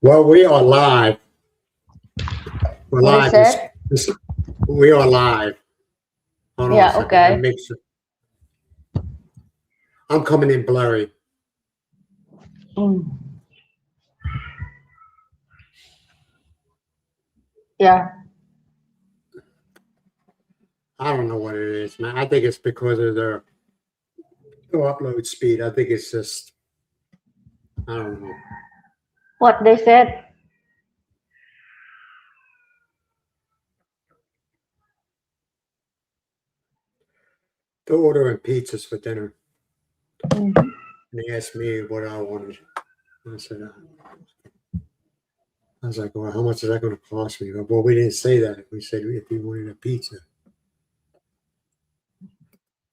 Well, we are live. We're What is live. it? We are live. Hold on a Yeah, second. Let me okay. make sure. I'm coming in blurry. Mm. Yeah. I don't know what it is, man. I think it's because of their upload speed. I think it's just, I don't know. What they said? They're ordering pizzas for dinner. Mhm. And they asked me what I wanted. I said, I was like, well, how much is that going to cost me? Well, we didn't say that. We said if you wanted a pizza.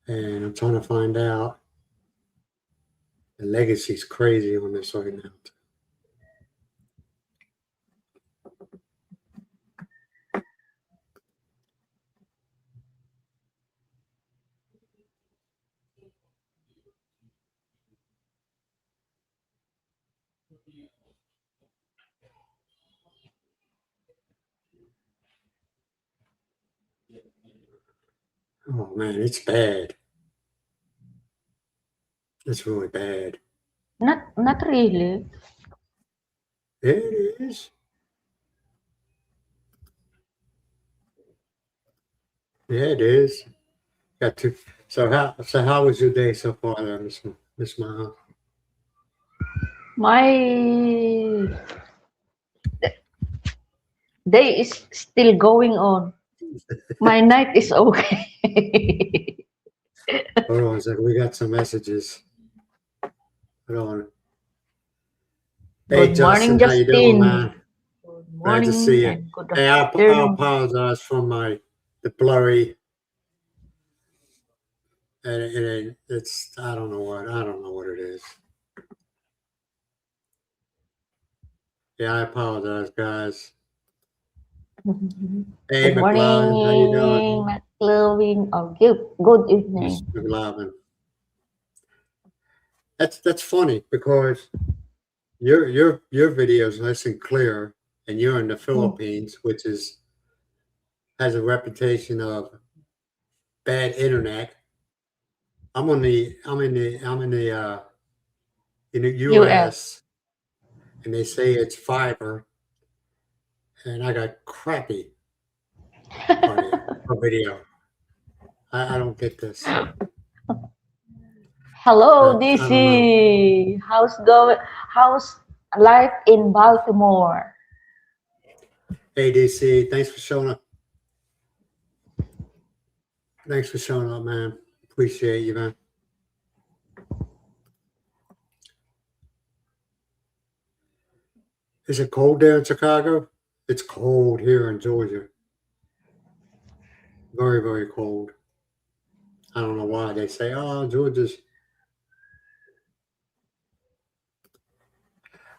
And I'm trying to find out. The legacy's crazy on this right now. Oh, man, it's bad. It's really bad. Not really. It is. Yeah, it is. Got to. So how was your day so far, there, Miss Miles? My day is still going on. My night is okay. Hold on a second. We got some messages. Hold on. Hey, Good morning, Justin, how you doing, Justin. man? Good Glad to morning see you. and good Hey, I afternoon. apologize for the blurry, and it's I don't know what it is. Yeah, I apologize, guys. Hey, Good McLaren, how you doing? morning, McLovin. Oh, good Miss evening. McLaren. That's funny because your video is nice and clear, and you're in the Philippines, which has a reputation of bad internet. I'm in the US. U.S. and they say it's fiber, and I got crappy audio or video. I don't get this. Hello, I don't know. DC. How's life in Baltimore? Hey DC, thanks for showing up. Thanks for showing up, man. Appreciate you, man. Is it cold there in Chicago? It's cold here in Georgia. Very, very cold. I don't know why they say, "Oh, Georgia's."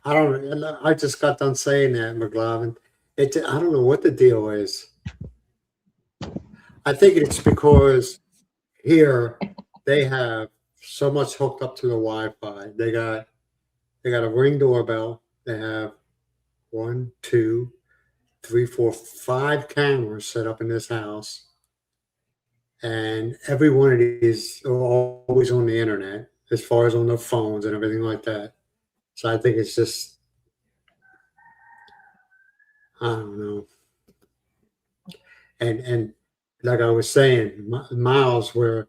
I don't. I just got done saying that, McLovin. I don't know what the deal is. I think it's because here they have so much hooked up to the Wi-Fi. They got a Ring doorbell. They have 1, 2, 3, 4, 5 cameras set up in this house, and every one of these are always on the internet, as far as on their phones and everything like that. So I think it's just, I don't know. And like I was saying, Miles, where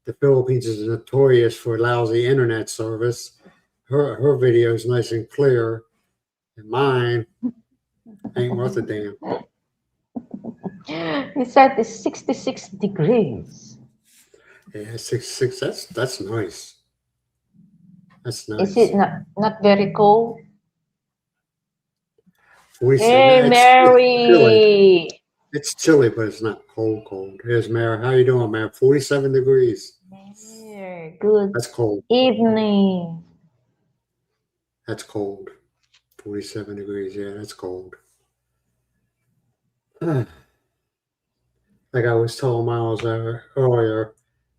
the Philippines is notorious for lousy internet service, her video is nice and clear, and mine ain't worth a damn. He said it's 66 degrees. Yeah, 6 6. That's nice. That's Is nice. it not very cold? 47. Hey, It's chilly. Mary. It's chilly, but it's not cold. Cold. Here's Mary. How you doing, man? 47 degrees. Mary, good That's cold. evening. That's cold. 47 degrees. Yeah, that's cold. Like I was telling Miles earlier,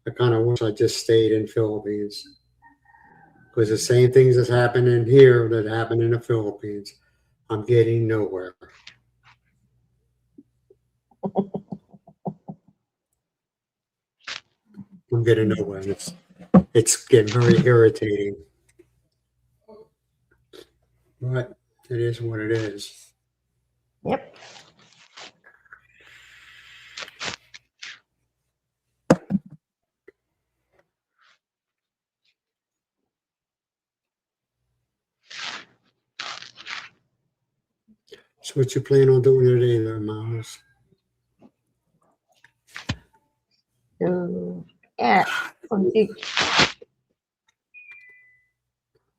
I kind of wish I just stayed in Philippines because the same things that's happening here that happen in the Philippines. I'm getting nowhere. I'm getting nowhere. And it's getting very irritating. But it is what it is. Yep. So what you plan on doing today there, Miles? So, yeah, continue,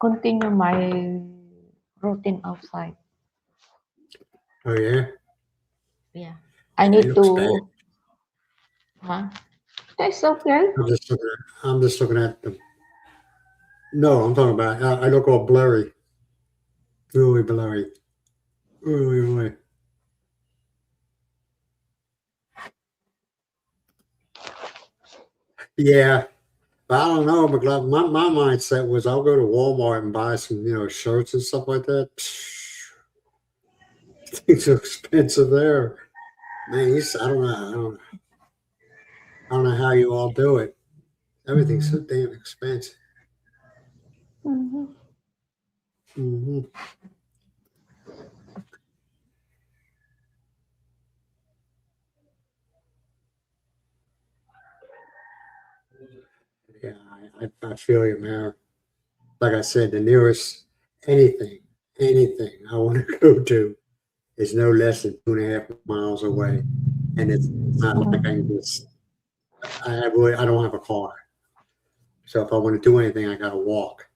continue my routine outside. Oh yeah? Yeah. I Yeah, it need looks bad. to, huh? That's okay. I'm just looking at them. No, I'm talking about I look all blurry. Really blurry. Really, really. Yeah. But I don't know, McLeod. My mindset was I'll go to Walmart and buy some, shirts and stuff like that. Things are expensive there. Man, I don't know how you all do it. Everything's so damn expensive. Mhm. Hmm. Yeah, I feel you, man. Like I said, the nearest anything, anything I want to go to is no less than 2.5 miles away, and it's not like I can just. I don't have a car, so if I want to do anything, I gotta walk.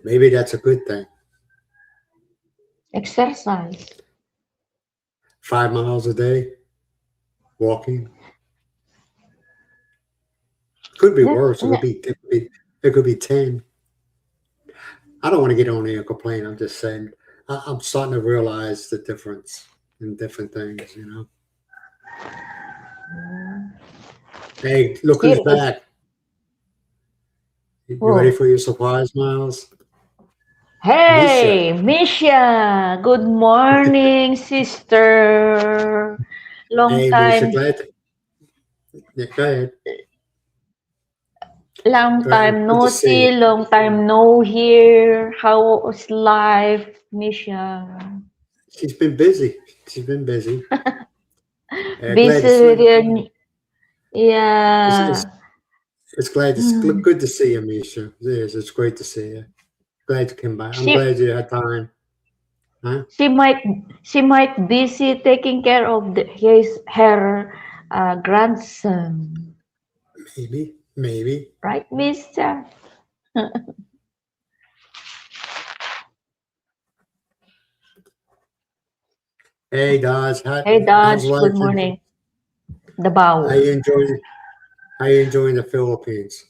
Maybe that's a good thing. Exercise. 5 miles a day walking could be That, worse. It could be 10. I don't want to get on here and complain. I'm just saying I'm starting to realize the difference in different things. Hey, look here who's is, back. You ready oh, for your surprise, Miles? Misha. hey, Misha. Good morning, sister. Long Hey, Misha, time, glad. Yeah, go ahead. long Go ahead. time Good no to see you. see, long time no hear. How's life, Misha? She's been busy. She's been busy. Glad to Busy see. with your, It's, yeah. it's, it's glad. It's Hmm. good to see you, Misha. It is. It's great to see you. Glad you came by. I'm She glad you had time. Huh? she might she might busy taking care of her grandson, Maybe. Maybe. right, Misha? Hey, Dodge. Hey, How's Dodge. Good life? morning. The How bow. you enjoying? How you enjoying the Philippines?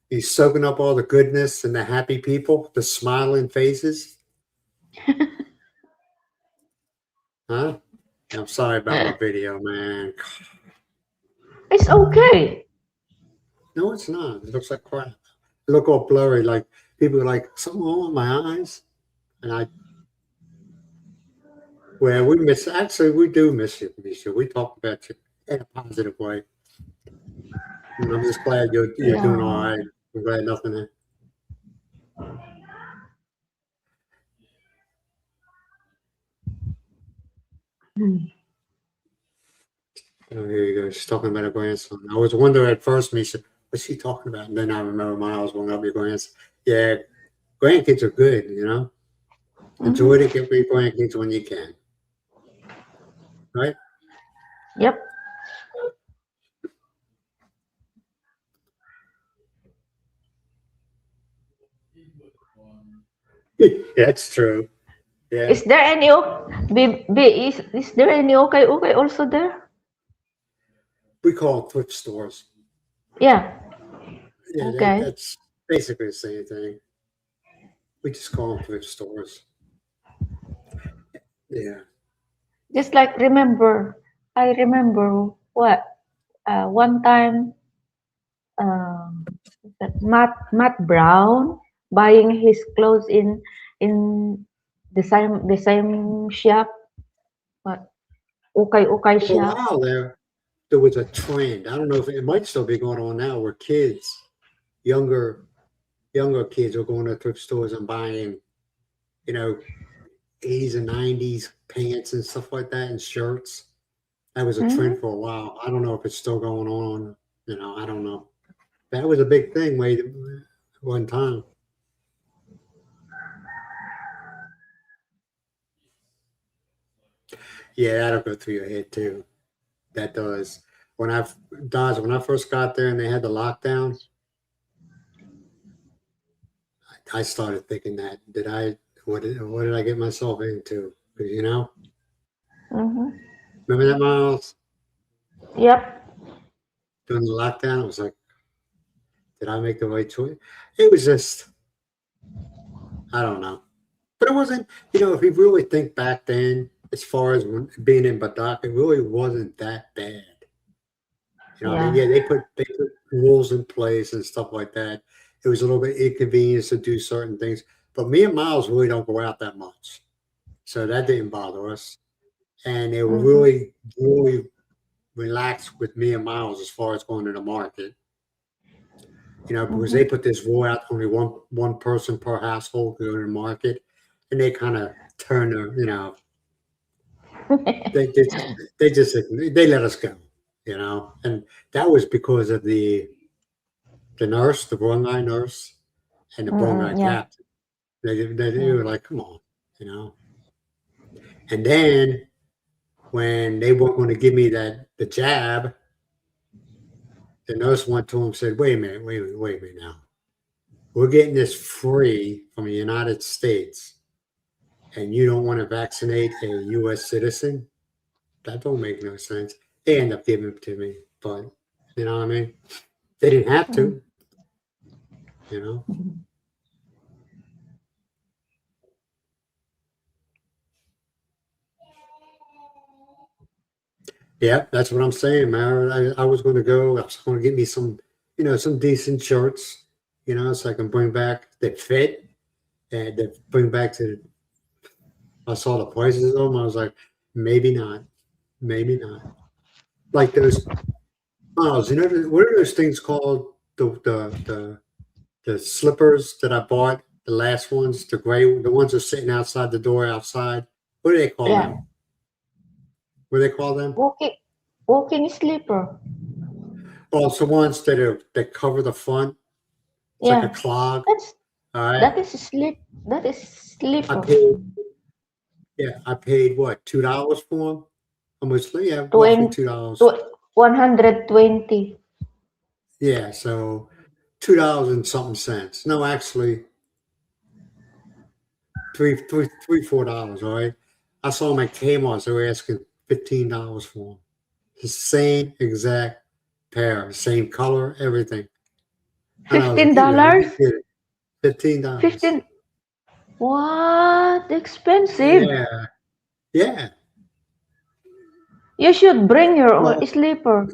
You soaking up all the goodness and the happy people, the smiling faces, huh? I'm sorry about my video, man. It's okay. No, it's not. It looks like crap. It look all blurry. Like people are like something wrong with my eyes, and well, we miss. Actually, we do miss you, Misha. We talk about you in a positive way. And I'm just glad you're doing all Yeah. right. I'm glad nothing. Hmm. Oh, here you go. She's talking about her grandson. I was wondering at first, Misha, what's she talking about? And then I remember Miles going up your grandson. Yeah, grandkids are good. Enjoy Mhm. to get with your grandkids when you can, right? Yep. That's true. Yeah, Is there any is there any okay also there? we call them thrift stores. Yeah. Yeah, Okay. that's basically the same thing. We just call them thrift stores. Yeah. Just like I remember what one time that Matt Brown buying his clothes in the same shop, but ukay For a shop. while there was a trend. I don't know if it might still be going on now, where kids, younger younger kids, are going to thrift stores and buying, you know, 80s and 90s pants and stuff like that, and shirts. That was a trend Mhm. for a while. I don't know if it's still going on. I don't know. That was a big thing way one time. Yeah, that'll go through your head too. That does. When I first got there and they had the lockdown, I started thinking that what did I get myself into? 'Cause, Mhm. remember that, Miles? Yep. During the lockdown, I was like, did I make the right choice? It was just, I don't know. But it wasn't, if you really think back then, as far as being in Badak, it really wasn't that bad. I mean, Yeah. yeah, they put rules in place and stuff like that. It was a little bit inconvenient to do certain things, but me and Miles really don't go out that much, so that didn't bother us. And they were Mhm. really, really relaxed with me and Miles as far as going to the market. Because they Mhm. put this rule out, only one person per household go to the market, and they kind of turn they they just they let us go, and that was because of the nurse, the barangay nurse, and the barangay Mm-mm, yeah. captain. They Yeah. were like, come on, you know. And then when they weren't going to give me the jab, the nurse went to him and said, wait a minute, wait a minute now. We're getting this free from the United States, and you don't want to vaccinate a U.S. citizen? That don't make no sense. They end up giving it to me, but you know what I mean? They didn't have Mm. to, you know. Yeah, that's what I'm saying, man. I was going to go. I was going to get me some decent shirts, so I can bring back that fit and that bring back to. I saw the prices of them. I was like, maybe not, maybe not. Like those miles, what are those things called? The slippers that I bought, the last ones, the gray, the ones that are sitting outside the door outside. What do they call Yeah. them? What do they call them? Walking walking sleeper. Well, it's the ones that cover the front. It's like a Yeah. clog. That's All right. that is that is I sleeper. paid, yeah, I paid what, $2 for them? Almost, yeah, roughly Twen $2. tw 120. Yeah, so $2 and something cents. No, actually, $4. All right. I saw them at Kmart. They were asking $15 for them. The same exact pair, same color, everything. And I was like, you gotta $15? be kidding. $15. 15. What? Expensive. Yeah, yeah. You should bring your own Well, sleeper.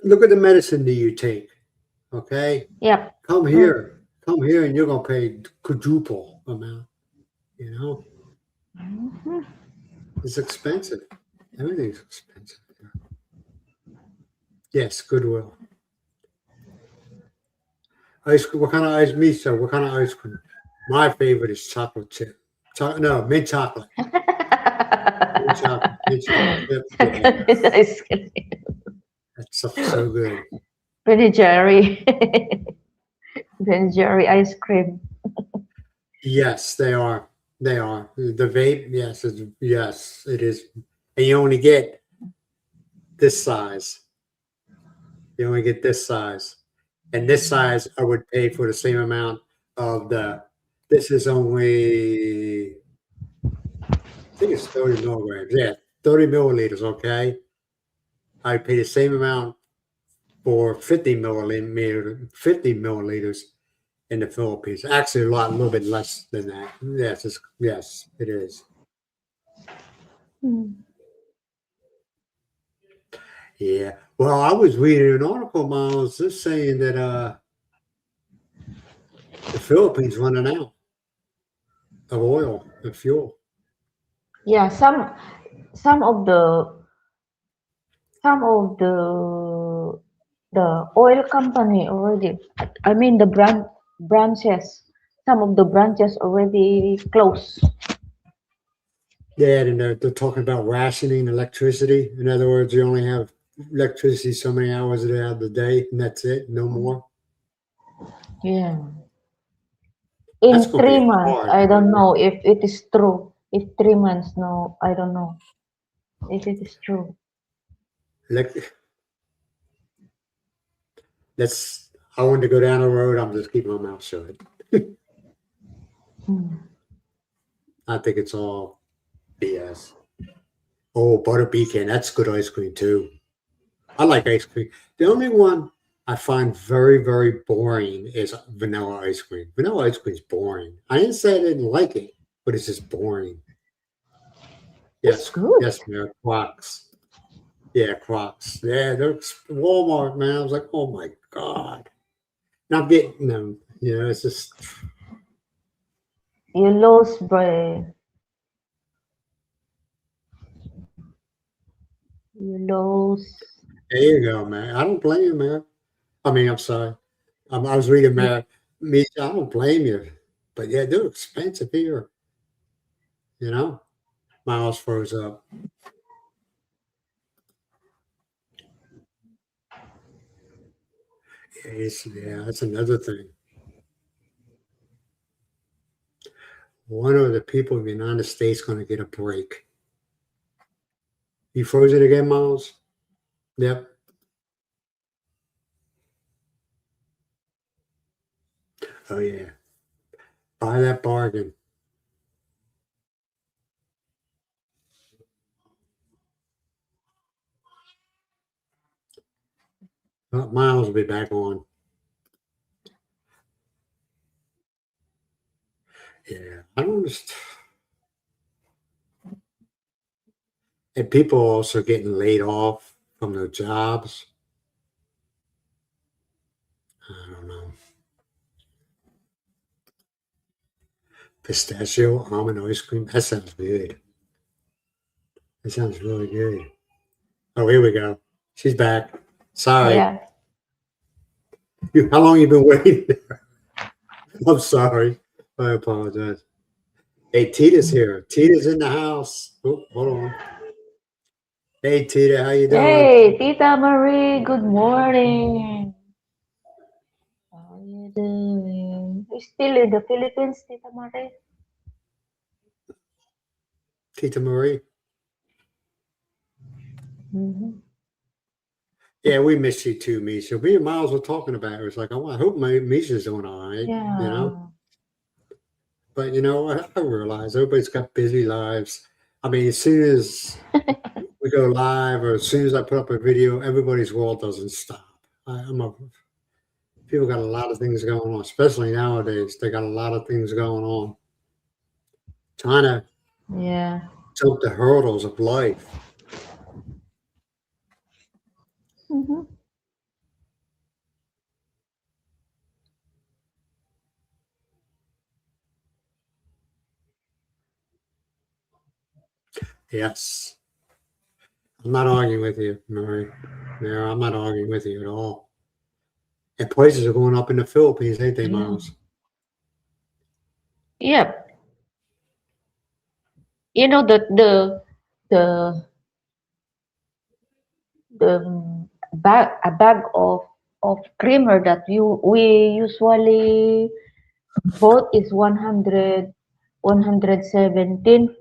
look at the medicine that you take. Okay, Yep. come Mm. here, come here, and you're gonna pay quadruple amount. You know, Mhm. it's expensive. Everything's expensive here. Yes, Goodwill. Ice cream. What kind of ice meat? So, what kind of ice cream? My favorite is chocolate chip. No, mint chocolate. Mint chocolate. Mint chocolate chip. Yeah, Chocolate ice cream. that stuff's so good. Ben Jerry. Ben Jerry ice cream. Yes, they are. They are. The vape, yes, it is. And you only get this size. You only get this size. And this size I would pay for the same amount of this is only, I think it's 30 milligrams. Yeah, 30 milliliters, okay? I'd pay the same amount for 50 milliliters in the Philippines. Actually, a little bit less than that. Yes, it is. Mm. Yeah. Well, I was reading an article, Miles, just saying that the Philippines running out. of oil and fuel. Yeah, some of the oil company already, I mean the branches, some of the branches already closed. Yeah, and they're talking about rationing electricity. In other words, you only have electricity so many hours out of the day, and that's it, no more. Yeah. That's In going to be 3 months, hard. I don't know if it is true. If 3 months, no, I don't know if it is true. Elec- That's. I want to go down the road. I'm just keeping my mouth shut. Hmm. I think it's all BS. Oh, butter pecan. That's good ice cream too. I like ice cream. The only one I find very, very boring is vanilla ice cream. Vanilla ice cream is boring. I didn't say I didn't like it, but it's just boring. It's Yes, good. yes, man. Crocs. Yeah, Crocs. Yeah, they're Walmart, man. I was like, oh my God. Not getting them. You know, it's just, You lose by you lose. there you go, man. I don't blame you, man. I mean, I'm sorry. I was reading You, me. I don't blame you. But yeah, they're expensive here, you know? Miles froze up. Yeah, that's another thing. One of the people in the United States going to get a break. You frozen again, Miles? Yep. Oh yeah. Buy that bargain. Miles will be back on. Yeah, I don't understand. And people are also getting laid off from their jobs. I don't know. Pistachio almond ice cream. That sounds good. That sounds really good. Oh, here we go. She's back. Sorry. yeah. How long you been waiting? I'm sorry. I apologize. Hey, Tita's here. Tita's in the house. Oh, hold on. Hey, Tita, how you doing? Hey, Tita Marie, good morning. How are you doing? You still in the Philippines, Tita Marie? Tita Marie. Mm-hmm. Yeah, we miss you too, Misha. Me and Miles were talking about it. It was like, oh, I hope my Misha's doing all right, you know? Yeah. But, I realize everybody's got busy lives. I mean, as soon as we go live or as soon as I put up a video, everybody's world doesn't stop. People got a lot of things going on, especially nowadays. They got a lot of things going on. Trying to Yeah. jump the hurdles of life. Mm-hmm. Yes. I'm not arguing with you, Mary. No, I'm not arguing with you at all. And prices are going up in the Philippines, ain't they, Yeah. Miles? Yep. You know that the the bag of creamer that we usually bought is 117,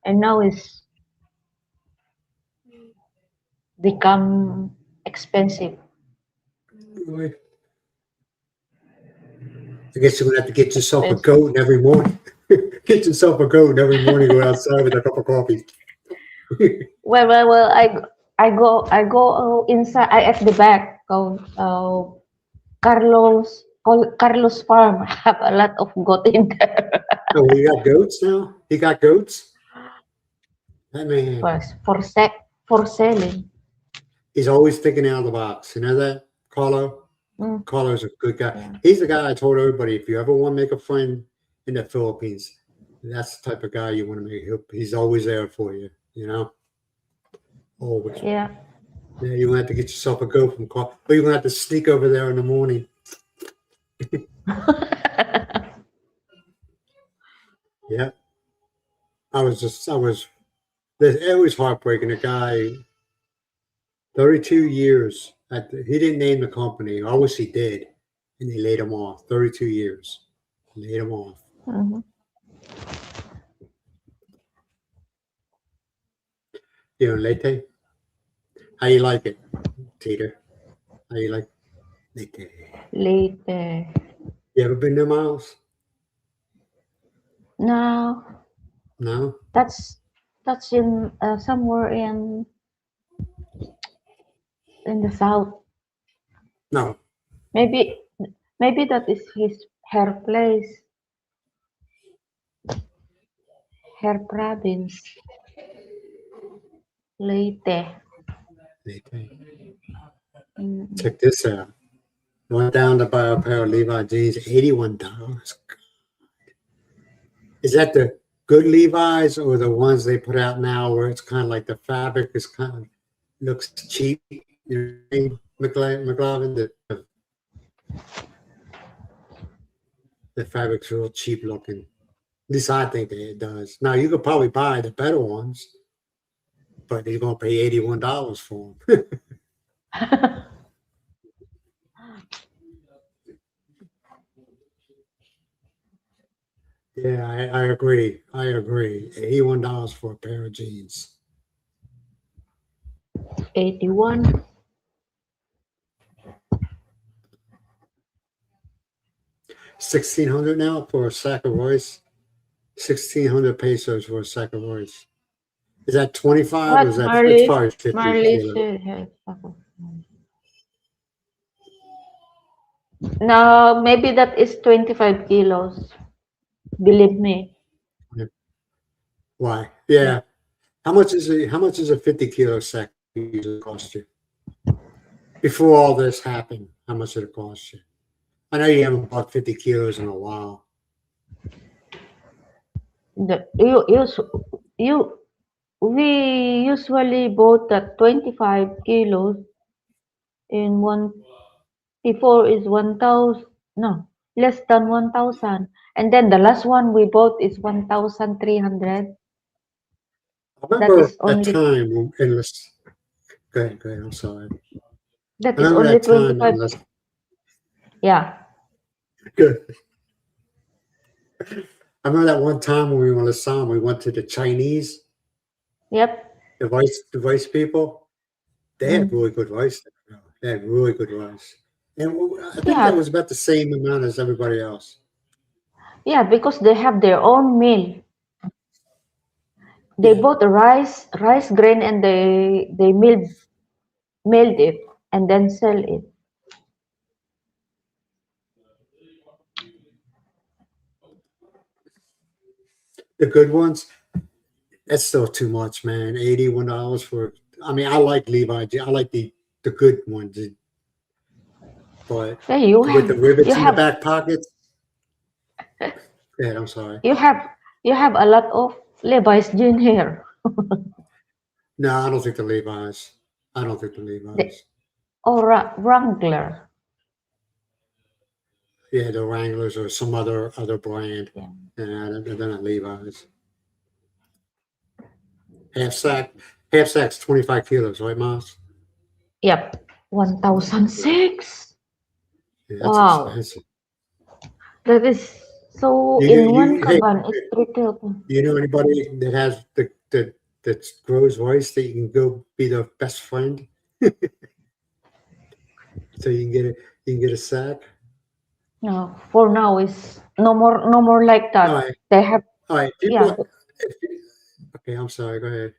and now is become expensive. Really? I guess you're gonna have to get yourself a Expensive. goat every morning. Get yourself a goat every morning. Go outside with a cup of coffee. Well, I go inside. I at the back of Carlos Farm. I have a lot of goat in there Oh, you got goats now? You got goats? That man, for selling. he's always thinking out of the box. You know that, Carlo? Mm, Carlo's a good guy. yeah. He's the guy I told everybody if you ever want to make a friend in the Philippines, That's the type of guy you want to make. He's always there for you. You know, always. Yeah. Yeah, you're gonna have to get yourself a go from car, or you're gonna have to sneak over there in the morning. Yeah, I was. It was heartbreaking. A guy, 32 years. He didn't name the company. I wish he did, and they laid him off. 32 years, laid him off. Mhm. You know, latte. How you like it, Teeter? How you like latte? Later. You ever been to Miles? No, No, that's in somewhere in the south. no. Maybe that is her place, her province. Leyte. Latte. Mm. Check this out. I went down to buy a pair of Levi jeans, $81. Is that the good Levi's or the ones they put out now where it's kind of like the fabric is kind of looks cheap? You know what I mean, McLovin? The fabric's real cheap looking. At least I think that it does. Now you could probably buy the better ones, but you're gonna pay $81 for them. Yeah, I agree. I agree. $81 for a pair of jeans. 81. 1,600 now for a sack of rice. 1,600 pesos for a sack of rice. Is that 25 or is What that it's Marley? probably 50 a Marley kilo? should have. No, maybe that is 25 kilos. Believe me. Why? Yeah. Yeah. How much is a 50-kilo sack usually cost you? Before all this happened, how much did it cost you? I know you haven't bought 50 kilos in a while. You we usually bought that 25 kilos in one before is 1,000, no, less than 1,000. And then the last one we bought is 1,300. I That remember is that only time in this. Go ahead. I'm sorry. that I is remember only that time in 25. this. Yeah. Good. I remember that one time when we were in Assam, we went to the Chinese, Yep. the rice people. They had Mm. really good rice there. They had really good rice. And I think that Yeah. was about the same amount as everybody else. Yeah, because they have their own mill. They Yeah. bought the rice grain, and they milled it and then sell it. The good ones, that's still too much, man. $81 for, I mean, I like Levi. I like the good ones, but Yeah, with the you rivets in the have back pockets, yeah, I'm sorry. you have you have a lot of Levi's jean here. No, I don't think the Levi's. I don't think the The, Levi's. or Wrangler. Yeah, the Wranglers or some other brand. Yeah. Yeah, they're not Levi's. Half sack, half sack's 25 kilos, right, Miles? Yep. Yeah, 1,006. yeah, that's Wow. expensive. That is so in one Hey, kaban it's 3,000. you know anybody that has that grows rice that you can go be their best friend, so you can get a sack. No, for now is no more like All that. right, They have, all right. yeah, Okay, I'm sorry. Go ahead.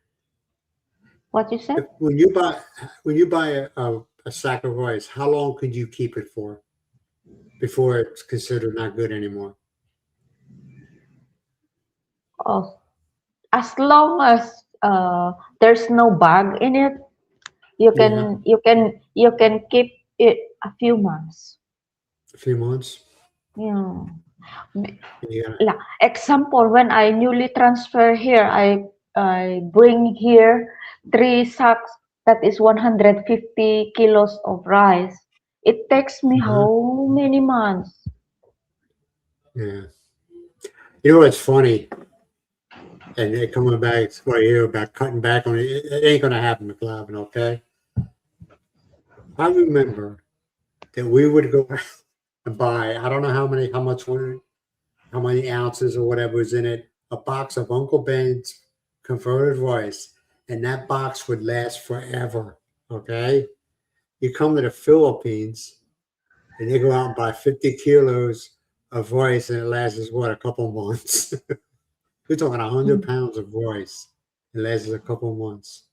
what you said? When you buy a sack of rice, how long could you keep it for before it's considered not good anymore? Oh, as long as there's no bug in it, Yeah, you can keep it a few months. a few months. Yeah. You gotta, Example, when I newly transfer here, I bring here 3 sacks. That is 150 kilos of rice. It takes me uh-huh, how many months? yeah. You know what's funny? And it coming back what you about cutting back on it. It ain't gonna happen, McLovin. Okay. I remember that we would go and buy. I don't know how much how many ounces or whatever was in it. A box of Uncle Ben's converted rice, and that box would last forever. Okay. You come to the Philippines, and they go out and buy 50 kilos of rice, and it lasts what a couple months. We're talking 100 pounds of rice. It lasts a couple months.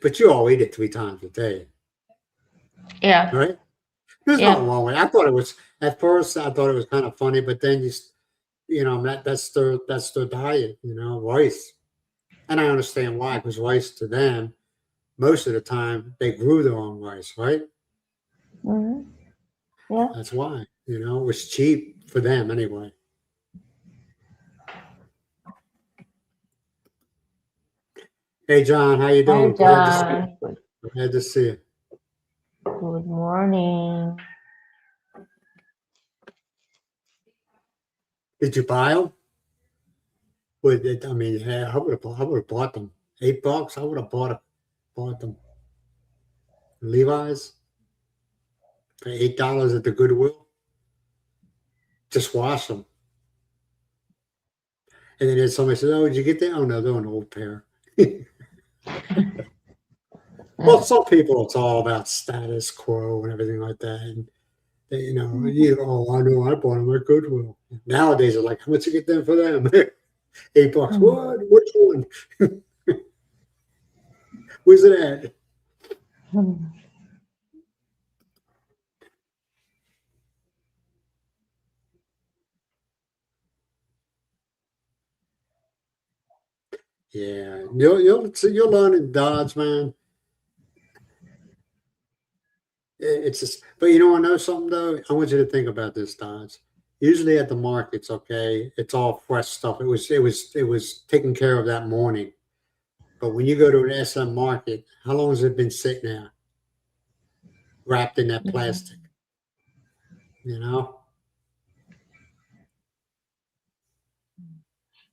But you all eat it 3 times a day, Yeah, right? There's nothing yeah. wrong with it. I thought it was at first. I thought it was kind of funny, but then you know that's their diet. You know, rice, and I understand why because rice to them most of the time they grew their own rice, right? Mhm. Yeah. That's why. You know, it was cheap for them anyway. Hey John, how you Hi, doing? Glad to see you. John. Glad to see you. Good morning. Did you buy them? Would it, I mean, yeah, I would have bought them. $8. I would have bought them. Levi's for $8 at the Goodwill. Just wash them. And then somebody says, "Oh, did you get that?" Oh no, they're an old pair. Well, some people it's all about status quo and everything like that. And they, oh, I know I bought them at Goodwill. Nowadays, it's like, how much you get them for them? $8. What? Which one? Where's it at? Yeah, you'll learn in Dodge, man. It's just, but I know something though. I want you to think about this, Dodge. Usually at the markets, okay, it's all fresh stuff. It was taken care of that morning. But when you go to an SM market, how long has it been sitting there, wrapped in that plastic? You know?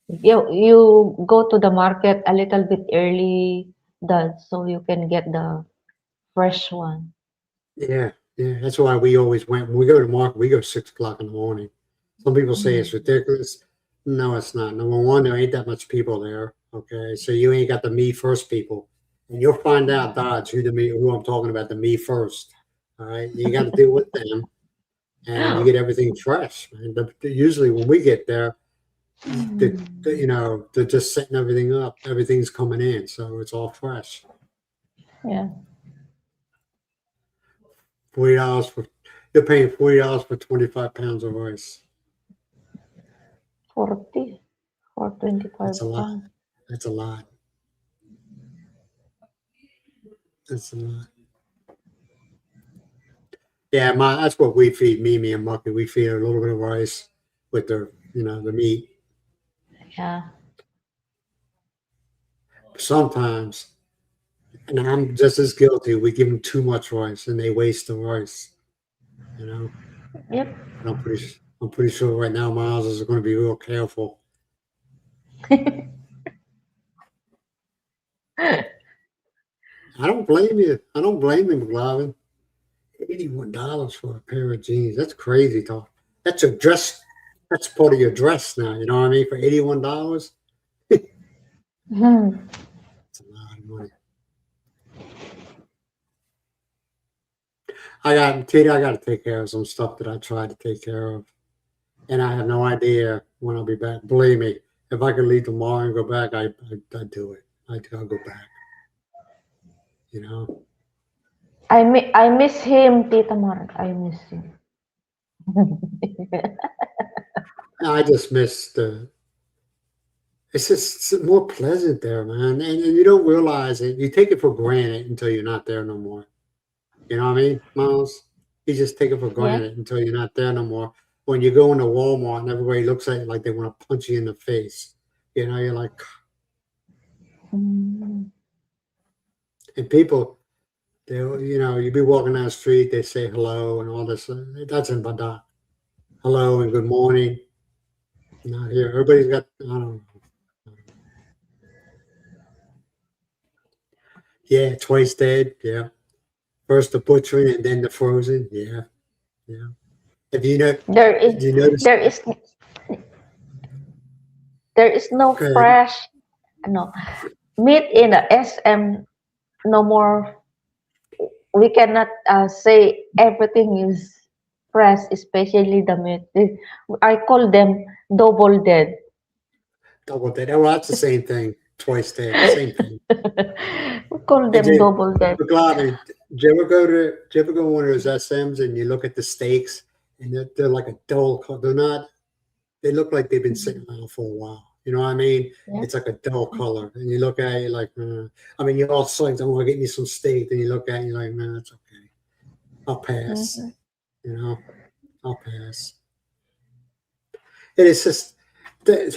You go to the market a little bit early, Dad, so you can get the fresh one. Yeah, yeah. That's why we always went when we go to market. We go 6 o'clock in the morning. Some people say it's Mm. ridiculous. No, it's not. Number one, there ain't that much people there. Okay, so you ain't got the me first people, and you'll find out Dodge who I'm talking about. The me first. All right, you got to deal with them, and you get everything fresh. Man. Usually when we get there, they're just setting everything up. Everything's coming in, so it's all fresh. Yeah, $40 for you're paying $40 for 25 pounds of rice. 40 for That's 25 a lot. pounds. That's a lot. That's a lot. Yeah, that's what we feed Mimi and Mucky. We feed her a little bit of rice with the meat. Yeah. Sometimes, and I'm just as guilty. We give them too much rice, and they waste the rice. You know, Yep. but I'm pretty sure right now Miles is going to be real careful. I don't blame you. I don't blame him, McLovin. $81 for a pair of jeans. That's crazy talk. That's a dress. That's part of your dress now. You know what I mean? For $81, Hmm. it's a lot of money. I got to take care of some stuff that I tried to take care of, and I have no idea when I'll be back. Believe me, if I could leave tomorrow and go back, I'd do it. I'll go back. You know, I miss him, Tita Mar. I miss him. I just miss the. It's just it's more pleasant there, man, and you don't realize it. You take it for granted until you're not there no more. You know what I mean, Miles? You just take it for Yeah. granted until you're not there no more. When you go into Walmart and everybody looks at you like they want to punch you in the face, you know, you're like, Mm. and people, they, you know, you be walking down the street, they say hello and all this. That's in Badak. Hello and good morning. Not here. Everybody's got, I don't know. Yeah, twice dead. Yeah. First the butchering and then the frozen. Yeah. Yeah. If you know, There is do you notice? there is there is no Okay. fresh no meat in the SM no more. We cannot say everything is fresh, especially the meat. I call them double dead. Double dead. Oh, well, that's the same thing. Twice dead. Same thing. We call And them then, double dead. McLaren, do you ever go to one of those SMs and you look at the steaks and they're like a dull color. They're not, they look like they've been sitting around for a while. You know what I mean? Yeah. It's like a dull color. And you look at it like, I mean, you're all psyched. I want to get me some steak. Then you look at it and you're like, man, that's okay. I'll pass. Mhm. You know, I'll pass. And it's just, the,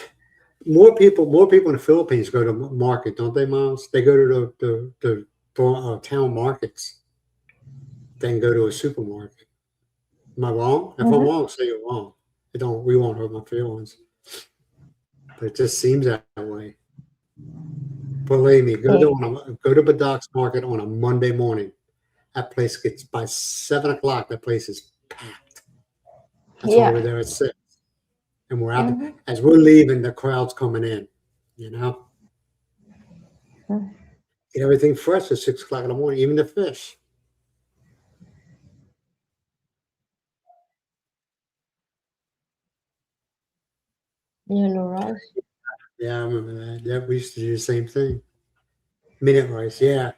more people in the Philippines go to market, don't they, Miles? They go to the town markets than go to a supermarket. Am I wrong? If I'm Mhm. wrong, say you're wrong. It don't. We won't hurt my feelings, but it just seems that way. Believe me, Eh, go to Badak's Market on a Monday morning. That place gets by 7 o'clock. That place is packed. That's why we're Yeah. there at 6, and we're out Mhm. as we're leaving. The crowd's coming in. You know, Mm. get everything fresh at 6 o'clock in the morning, even the fish. Yellow rice. Yeah, I remember that. Yeah, we used to do the same thing. Minute rice, yeah,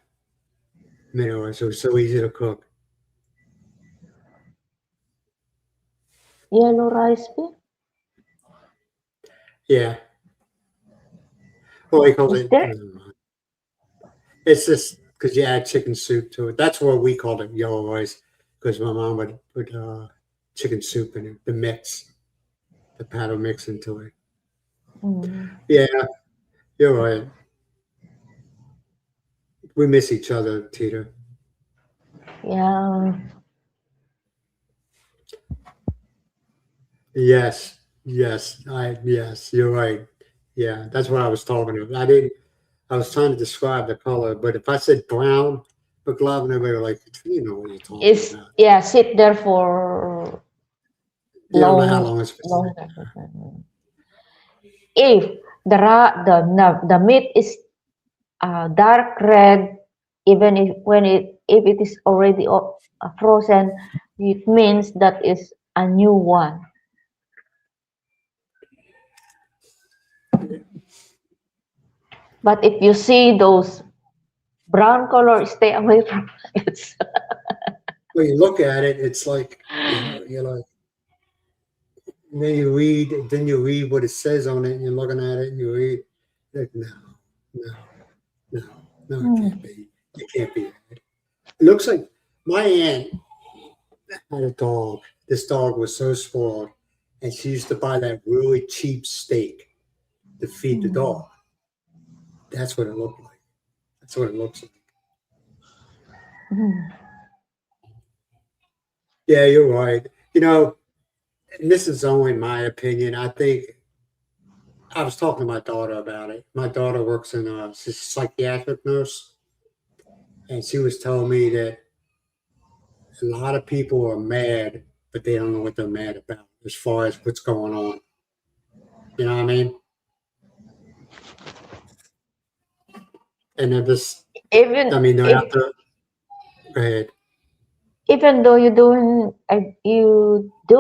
minute rice. It was so easy to cook. Yellow rice beef. Yeah. Well, he calls Is it. there? Never mind. It's just because you add chicken soup to it. That's what we called it, yellow rice, because my mom would put chicken soup in it, the mix, the powder mix into it. Mm. Yeah, you're right. We miss each other, Tita. Yeah. Yes, yes, you're right. Yeah, that's what I was talking about. I was trying to describe the color, but if I said brown, McLovin, everybody were like, you know what you're talking Is about. yeah. Sit there for You don't know how long, long it's been long sitting. time. If the meat is dark red, even if it is already frozen, it means that is a new one. But if you see those brown color, stay away from it. When you look at it, it's like, you're like, and then you read what it says on it, and you're looking at it, and you read, like, no, no, no, no, it can't Hmm. be. It can't be that. It looks like my aunt had a dog. This dog was so spoiled, and she used to buy that really cheap steak to feed the Hmm. dog. That's what it looked like. That's what it looks like. Hmm. Yeah, you're right. You know, and this is only my opinion. I think I was talking to my daughter about it. My daughter works in she's a psychiatric nurse, and she was telling me that a lot of people are mad, but they don't know what they're mad about as far as what's going on. You know what I mean? And they're just, I Even mean, they're if after, go ahead. even though you do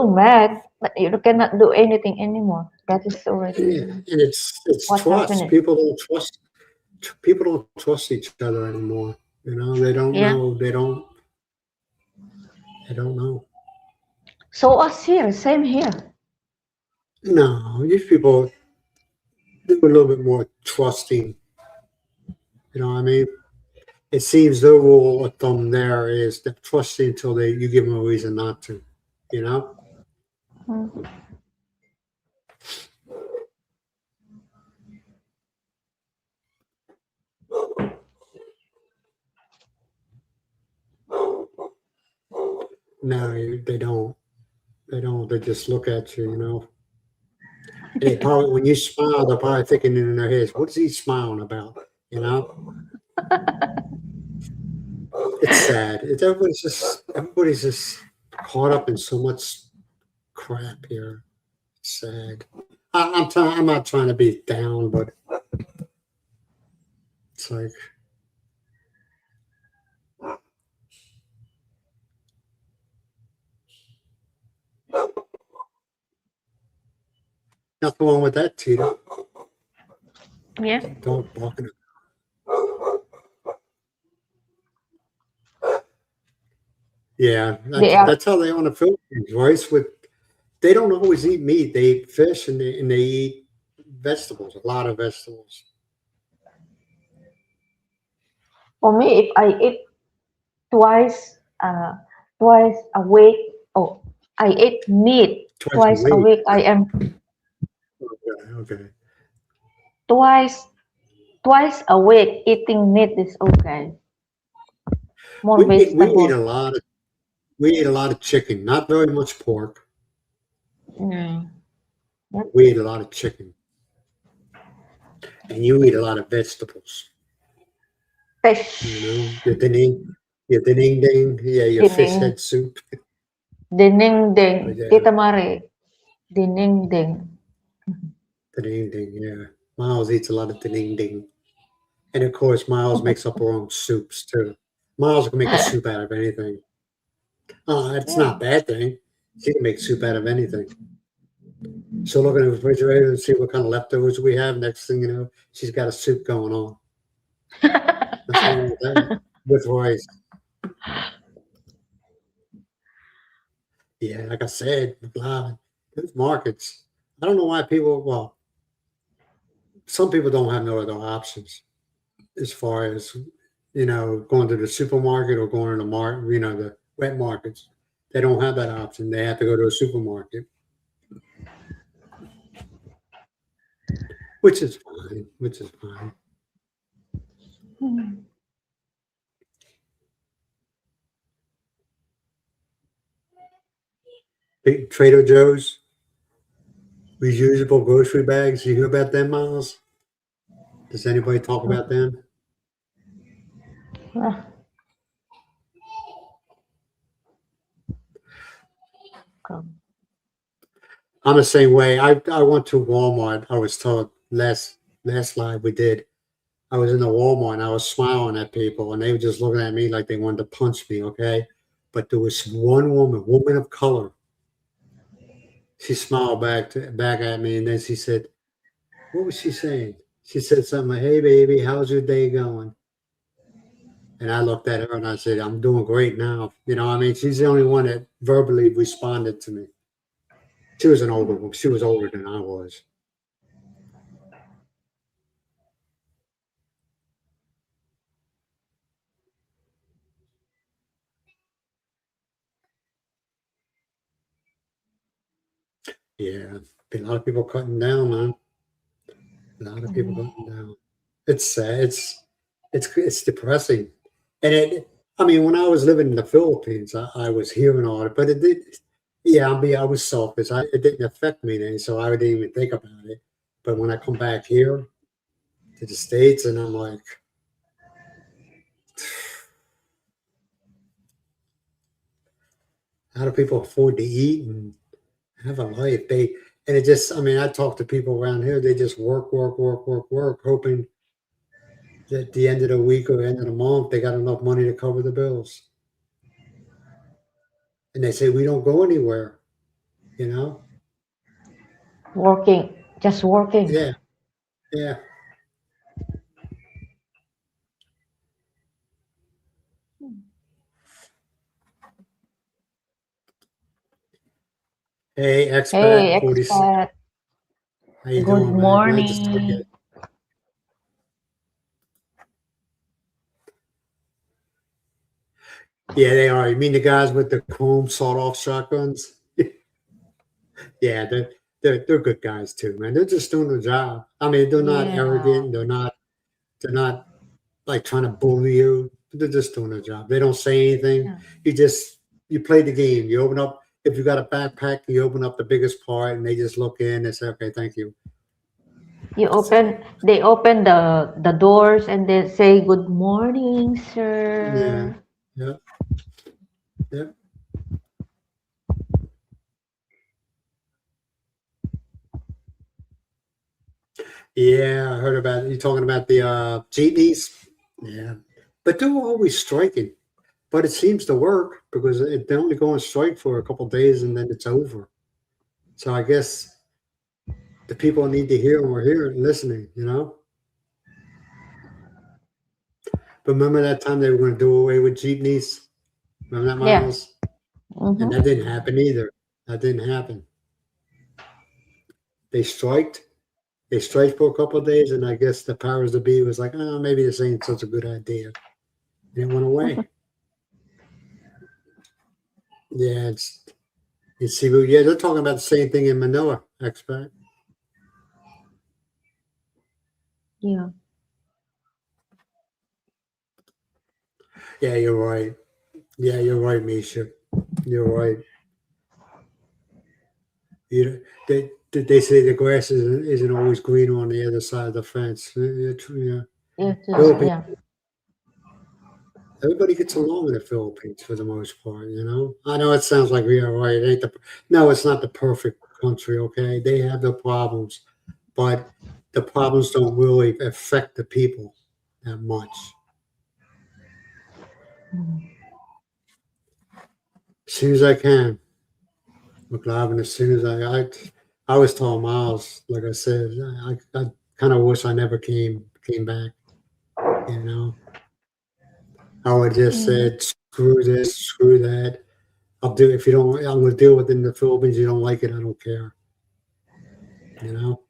math, but you cannot do anything anymore. That is Yeah, already and it's what trust. happened. People don't trust each other anymore. You know, they don't Yeah. know. They don't know. So us here, same here. No, these people, they were a little bit more trusting. You know what I mean? it seems the rule of thumb there is to trust you until you give them a reason not to, you know? Mm. No, they don't. They don't. They just look at you, you know? And they probably, when you smile, they're probably thinking in their heads, what's he smiling about? You know? It's sad. Everybody's just caught up in so much crap here. It's sad. I'm not trying to be down, but it's like, nothing wrong with that, Tito. Yeah. Dog barking. Yeah, They are. that's how they are in the Philippines, right? They don't always eat meat. They eat fish and they eat vegetables, a lot of vegetables. For me, if I eat twice, uh, twice a week, oh, I eat meat Twice a twice a week. week. I am Okay, okay. twice, twice a week eating meat is okay. More We eat vegetable. a lot of chicken, not very much pork. Mm. Yep. We eat a lot of chicken, and you eat a lot of vegetables. You know, Fish. your ding ding, yeah, your fish Dining, head soup. dining ding. But yeah, Tita Mari. Dining ding. ding ding, yeah. Miles eats a lot of ding ding, and of course, Miles makes up her own soups too. Miles can make a soup out of anything. It's Yeah. not a bad thing. She can make soup out of anything. She'll look in the refrigerator and see what kind of leftovers we have. Next thing you know, she's got a soup going on. Nothing wrong with that. With rice. Yeah, like I said, those markets. I don't know why well, some people don't have no other options as far as, going to the supermarket or going to the wet markets. They don't have that option. They have to go to a supermarket, which is fine, which is fine. Mm. Big Trader Joe's, reusable grocery bags. You hear about them, Miles? Does anybody talk about them? Ah, come. I'm the same way. I went to Walmart. I was told last live we did. I was in the Walmart and I was smiling at people and they were just looking at me like they wanted to punch me. Okay, but there was one woman of color. She smiled back at me and then she said, "What was she saying?" She said something like, "Hey, baby, how's your day going?" And I looked at her and I said, "I'm doing great now." I mean, she's the only one that verbally responded to me. She was an older woman. She was older than I was. Yeah, a lot of people cutting down, man. A lot of people Mm. cutting down. It's sad. It's depressing. And I mean, when I was living in the Philippines, I was hearing all it, but it did. Yeah, I was selfish. It didn't affect me then, so I didn't even think about it. But when I come back here to the States, and I'm like, how do people afford to eat and have a life? And it just, I mean, I talk to people around here. They just work, work, work, work, work, hoping that at the end of the week or end of the month, they got enough money to cover the bills. And they say we don't go anywhere. You know? Working. Just working. Yeah, yeah. Hey, Hey, expat 46. expat. How you Good doing, man? Glad to see you. morning. Yeah, they are. You mean the guys with the chrome sawed-off shotguns? Yeah, they're good guys too, man. They're just doing their job. I mean, they're not Yeah. arrogant. They're not like trying to bully you. They're just doing their job. They don't say anything. Yeah. You play the game. You open up if you got a backpack, you open up the biggest part, and they just look in and say, "Okay, thank you." That's it. They open the doors and they say good morning, Yeah, sir. yeah, yeah, yeah. I heard about you talking about the jeepneys. Yeah, but they're always striking. But it seems to work because they only go on strike for a couple of days and then it's over. So I guess the people need to hear them are hearing, listening, you know? But remember that time they were going to do away with jeepneys? Remember that, Yeah. Miles? And that Mm-hmm. didn't happen either. That didn't happen. They striked. They striked for a couple of days, and I guess the powers that be was like, oh, maybe this ain't such a good idea. And it went away. Yeah, it's Cebu. Yeah, they're talking about the same thing in Manila, expat. Yeah. Yeah, you're right. Yeah, you're right, Misha. You're right. You they say the grass isn't always greener on the other side of the fence. Yeah. It is. Philippines, Yeah. everybody gets along in the Philippines for the most part. You know, I know it sounds like we are right. It ain't no, it's not the perfect country. Okay, they have their problems, but the problems don't really affect the people that much. As soon as I can, McLaren. As soon as I was telling Miles, like I said, I kind of wish I never came back. You know. I would just Mm-hmm. said, screw this, screw that. I'll do if you don't. I'm going to deal with it in the Philippines. You don't like it, I don't care. You know.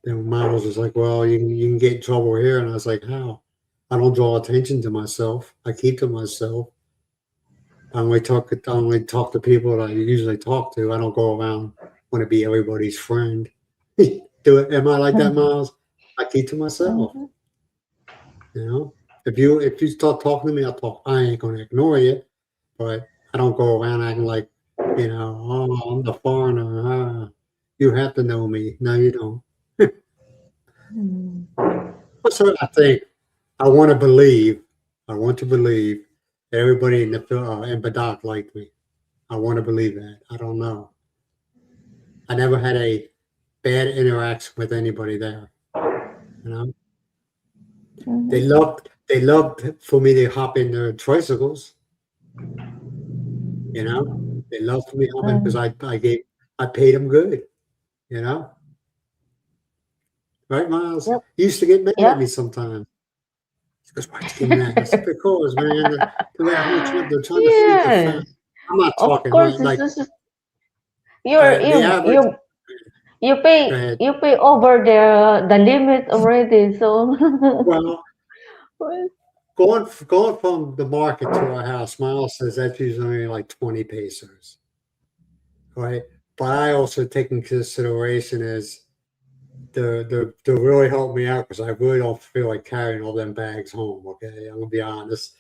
Then Miles was like, well, you can get in trouble here, and I was like, how? I don't draw attention to myself. I keep to myself. I only talk to people that I usually talk to. I don't go around want to be everybody's friend. Do it? Am I like that, Miles? I keep to myself. Mm-hmm. You know. If you start talking to me, I'll talk. I ain't going to ignore you. But I don't go around acting like, oh, I'm the foreigner. You have to know me. No, you don't. What's what I think? I want to believe. I want to believe everybody in Badak liked me. I want to believe that. I don't know. I never had a bad interaction with anybody there. You know, they Mm-hmm. loved they loved for me to hop in their tricycles. You know, they loved for me hopping because Mm. I paid them good. You know, right, Miles? Yep. You used to get mad at me Yeah. sometimes. She goes, "Why'd you get mad?" I said, "Because, man, they're trying to feed their Yes. family." I'm not Of talking course, like you're the average. Go ahead. you pay over the limit already. So Well, going from the market to our house, Miles says that's usually only like 20 pesos, right? But I also take in consideration is the really help me out because I really don't feel like carrying all them bags home. Okay, I'm gonna be honest,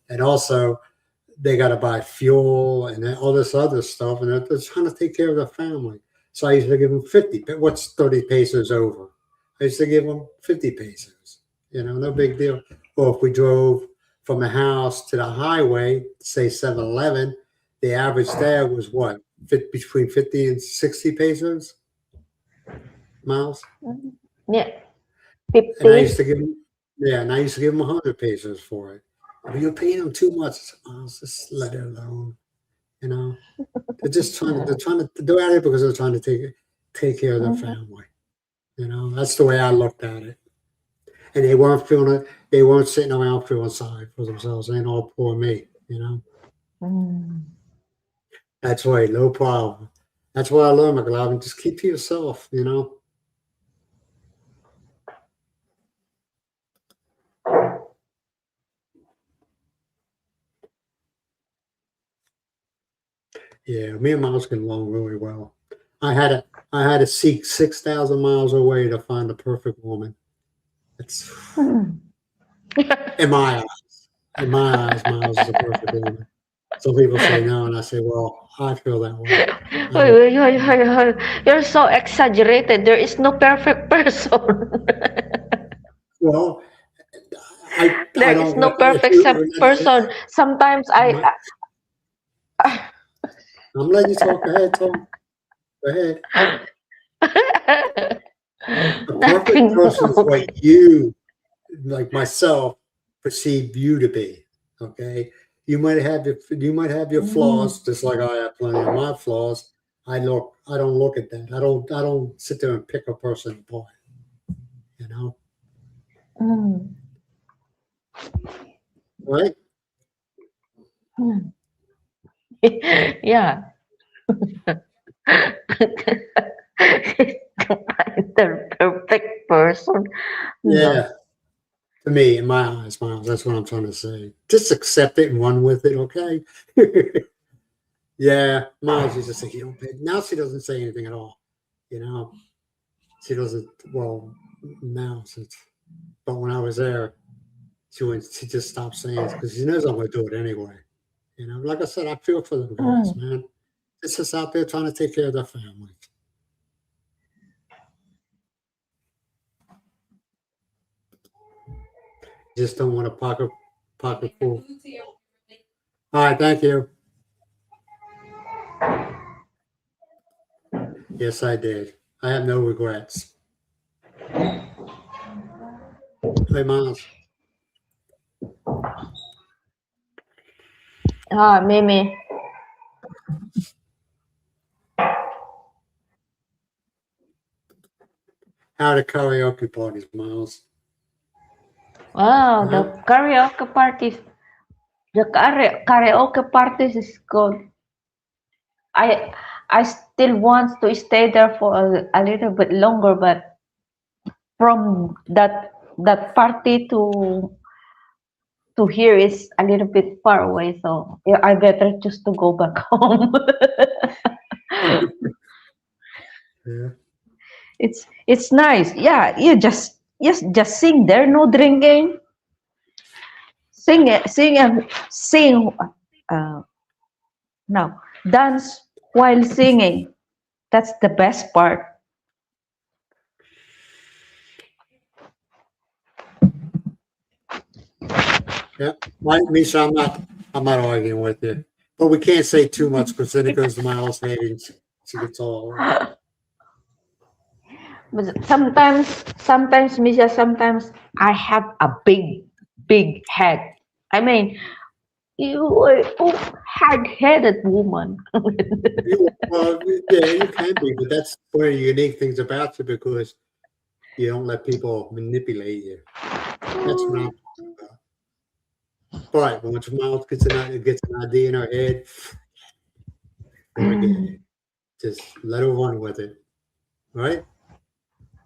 and also they got to buy fuel and all this other stuff, and they're trying to take care of their family. So I used to give them 50. But what's 30 pesos over? I used to give them 50 pesos. No big deal. Or if we drove from the house to the highway, say 7-Eleven, the average there was what? Between 50 and 60 pesos, Miles? yeah, And I used 50. to give them, yeah, and I used to give them 100 pesos for it. But you're paying them too much. I said, Miles, just let it alone. You know, they're out here because they're trying to take care of their Mhm. family. That's the way I looked at it. And they weren't feeling it. They weren't sitting around feeling sorry for themselves. Ain't all poor me. Mm. That's right, no problem. That's what I learned, McLaren. Just keep to yourself. Yeah, me and Miles get along really well. I had to I had to seek 6,000 miles away to find the perfect woman. It's Hmm. in my eyes. In my eyes, Miles is a perfect woman. Some people say no, and I say, well, I feel that way. I Oy, don't. oy, oy, oy, oy. You're so exaggerated. There is no perfect person. Well, I There is don't. no If perfect you, person. Sometimes my, I'm letting you talk. Go ahead, Tom. Go ahead. A perfect nothing. person is what you, like myself, perceive you to be. Okay, you might have your Mm, flaws, just like I have plenty of my flaws. I don't look at that. I don't sit there and pick a person apart. You know, mm, right? mm. Yeah. The perfect person. No. Yeah. To me, in my eyes, Miles, that's what I'm trying to say. Just accept it and run with it, okay? Yeah, Miles used to say, you don't pay. Now she doesn't say anything at all. You know, she doesn't, well, now since, but when I was there, she just stopped saying it because she knows I'm going to do it anyway. You know, like I said, I feel for them guys, Mm, man. It's just out there trying to take care of their families. Just don't want a pocket full. All right, thank you. Yes, I did. I have no regrets. Hey, Miles, Mimi. how are the karaoke parties, Miles? Wow, the Huh? karaoke parties. The karaoke parties is good. I I still want to stay there for a little bit longer, but from that party to here is a little bit far away, so yeah, I better just to go back home. Yeah. It's nice. Yeah, you just sing there, no drinking. Sing it, sing and sing. Uh, no, dance while singing. That's the best part. Yeah, Misha, I'm not arguing with you, but we can't say too much because then it goes to Miles' head and she gets all. But sometimes, Misha, sometimes I have a big head. I mean, you are a hard-headed woman. Well, yeah, you can be, but that's one of the unique things about you because you don't let people manipulate you. That's what I'm talking about. But once Miles gets an idea in her head, forget it. Just let her run with it, right?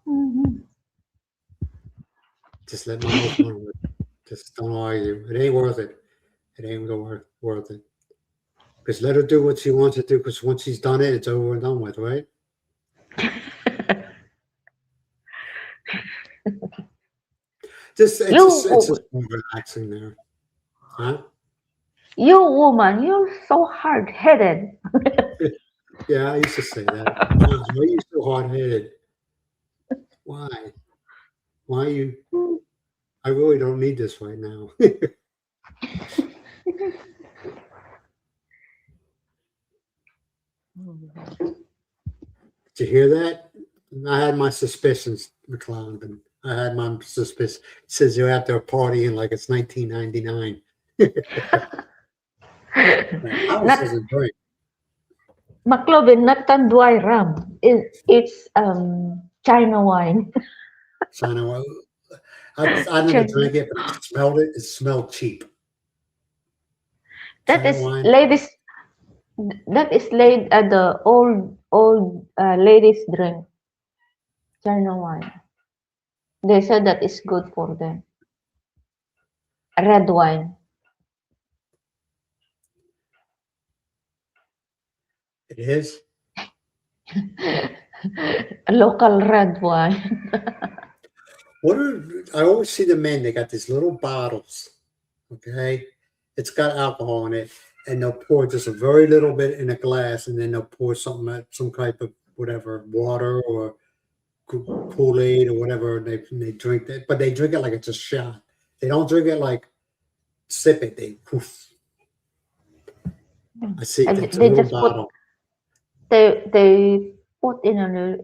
Mhm. Just let Miles run with it. Just don't argue. It ain't worth it. It ain't worth it. Just let her do what she wants to do. Because once she's done it, it's over and done with, right? It's You, just more relaxing there, huh? you woman, you're so hard-headed. Yeah, I used to say that. Miles, why are you so hard headed? Why? Why are you? I really don't need this right now. Did you hear that? I had my suspicions, McCloud, and I had my suspicion. Says you're out there partying like it's 1999. Miles Not doesn't drink. McLovin, not Tanduay rum. It's China wine. China. I never China. drank it, but I smelled it. It smelled cheap. That China is wine. ladies. That is laid at the old ladies drink. China wine. They said that is good for them. Red wine. It is. A local red wine. I always see the men, they got these little bottles, okay? It's got alcohol in it, and they'll pour just a very little bit in a glass, and then they'll pour some type of whatever, water or Kool-Aid or whatever, and they drink that, but they drink it like it's a shot. They don't drink it like sip it, they poof. I see And it's a they little just put bottle. they put in a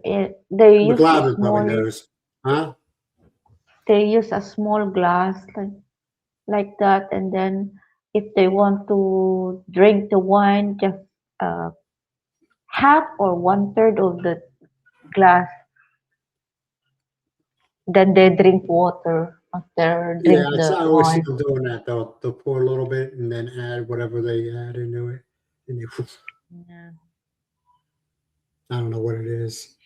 they use a McLaren probably small knows. Huh? they use a small glass like that, and then if they want to drink the wine, just uh, half or one third of the glass, then they drink water after Yeah, drink the I always see wine. them doing that. They'll pour a little bit and then add whatever they add into it, and they poof. Yeah. I don't know what it is.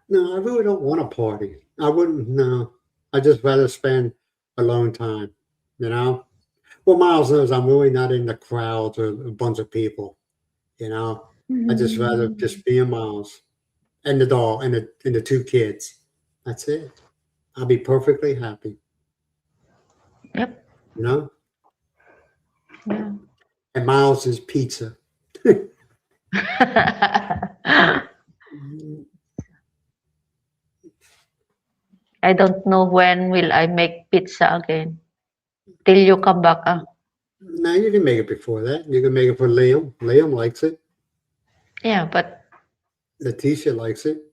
No, I really don't want to party. I wouldn't. No, I just rather spend alone time. You know. Well, Miles knows I'm really not into crowds or a bunch of people. You know, I just rather just be in Miles and the dog and the two kids. That's it. I'll be perfectly happy. Yep. You know. Yeah. And Miles is pizza. I don't know when will I make pizza again. Till you come back. No, you can make it before that. You can make it for Liam. Liam likes it. Yeah, but Letitia likes it.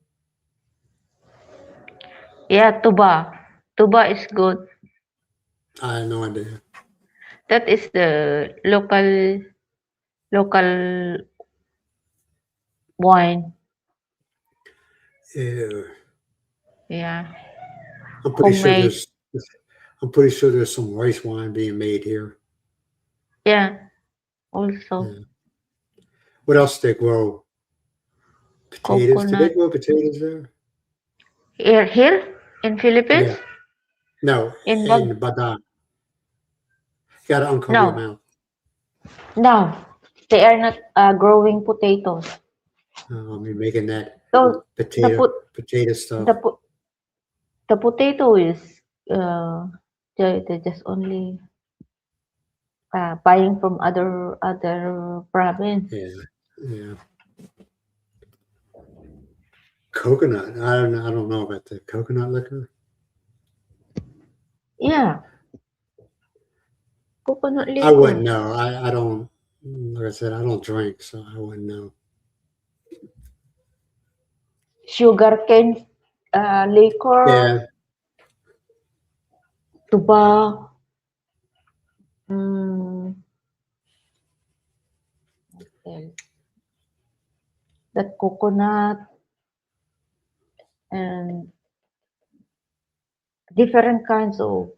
yeah, tuba. Tuba is good. I have no idea. That is the local wine. Yeah, Yeah, I'm pretty sure homemade. there's. I'm pretty sure there's some rice wine being made here. Yeah, also Yeah. What else do they grow? Potatoes. Do they coconut. grow potatoes there? Here in Philippines, Yeah. No, in in Bag. Bataan. You gotta uncover your No, mouth. no, they are not growing potatoes. I'll be making that So the potato put potato the stuff. put the potato is uh they just only buying from other province. Yeah. Yeah. Coconut. I don't know. I don't know about the coconut liquor. Yeah, coconut I wouldn't liquor, know. I don't. Like I said, I don't drink, so I wouldn't know. sugarcane liquor, Yeah. tuba, mm, what that coconut and different kinds of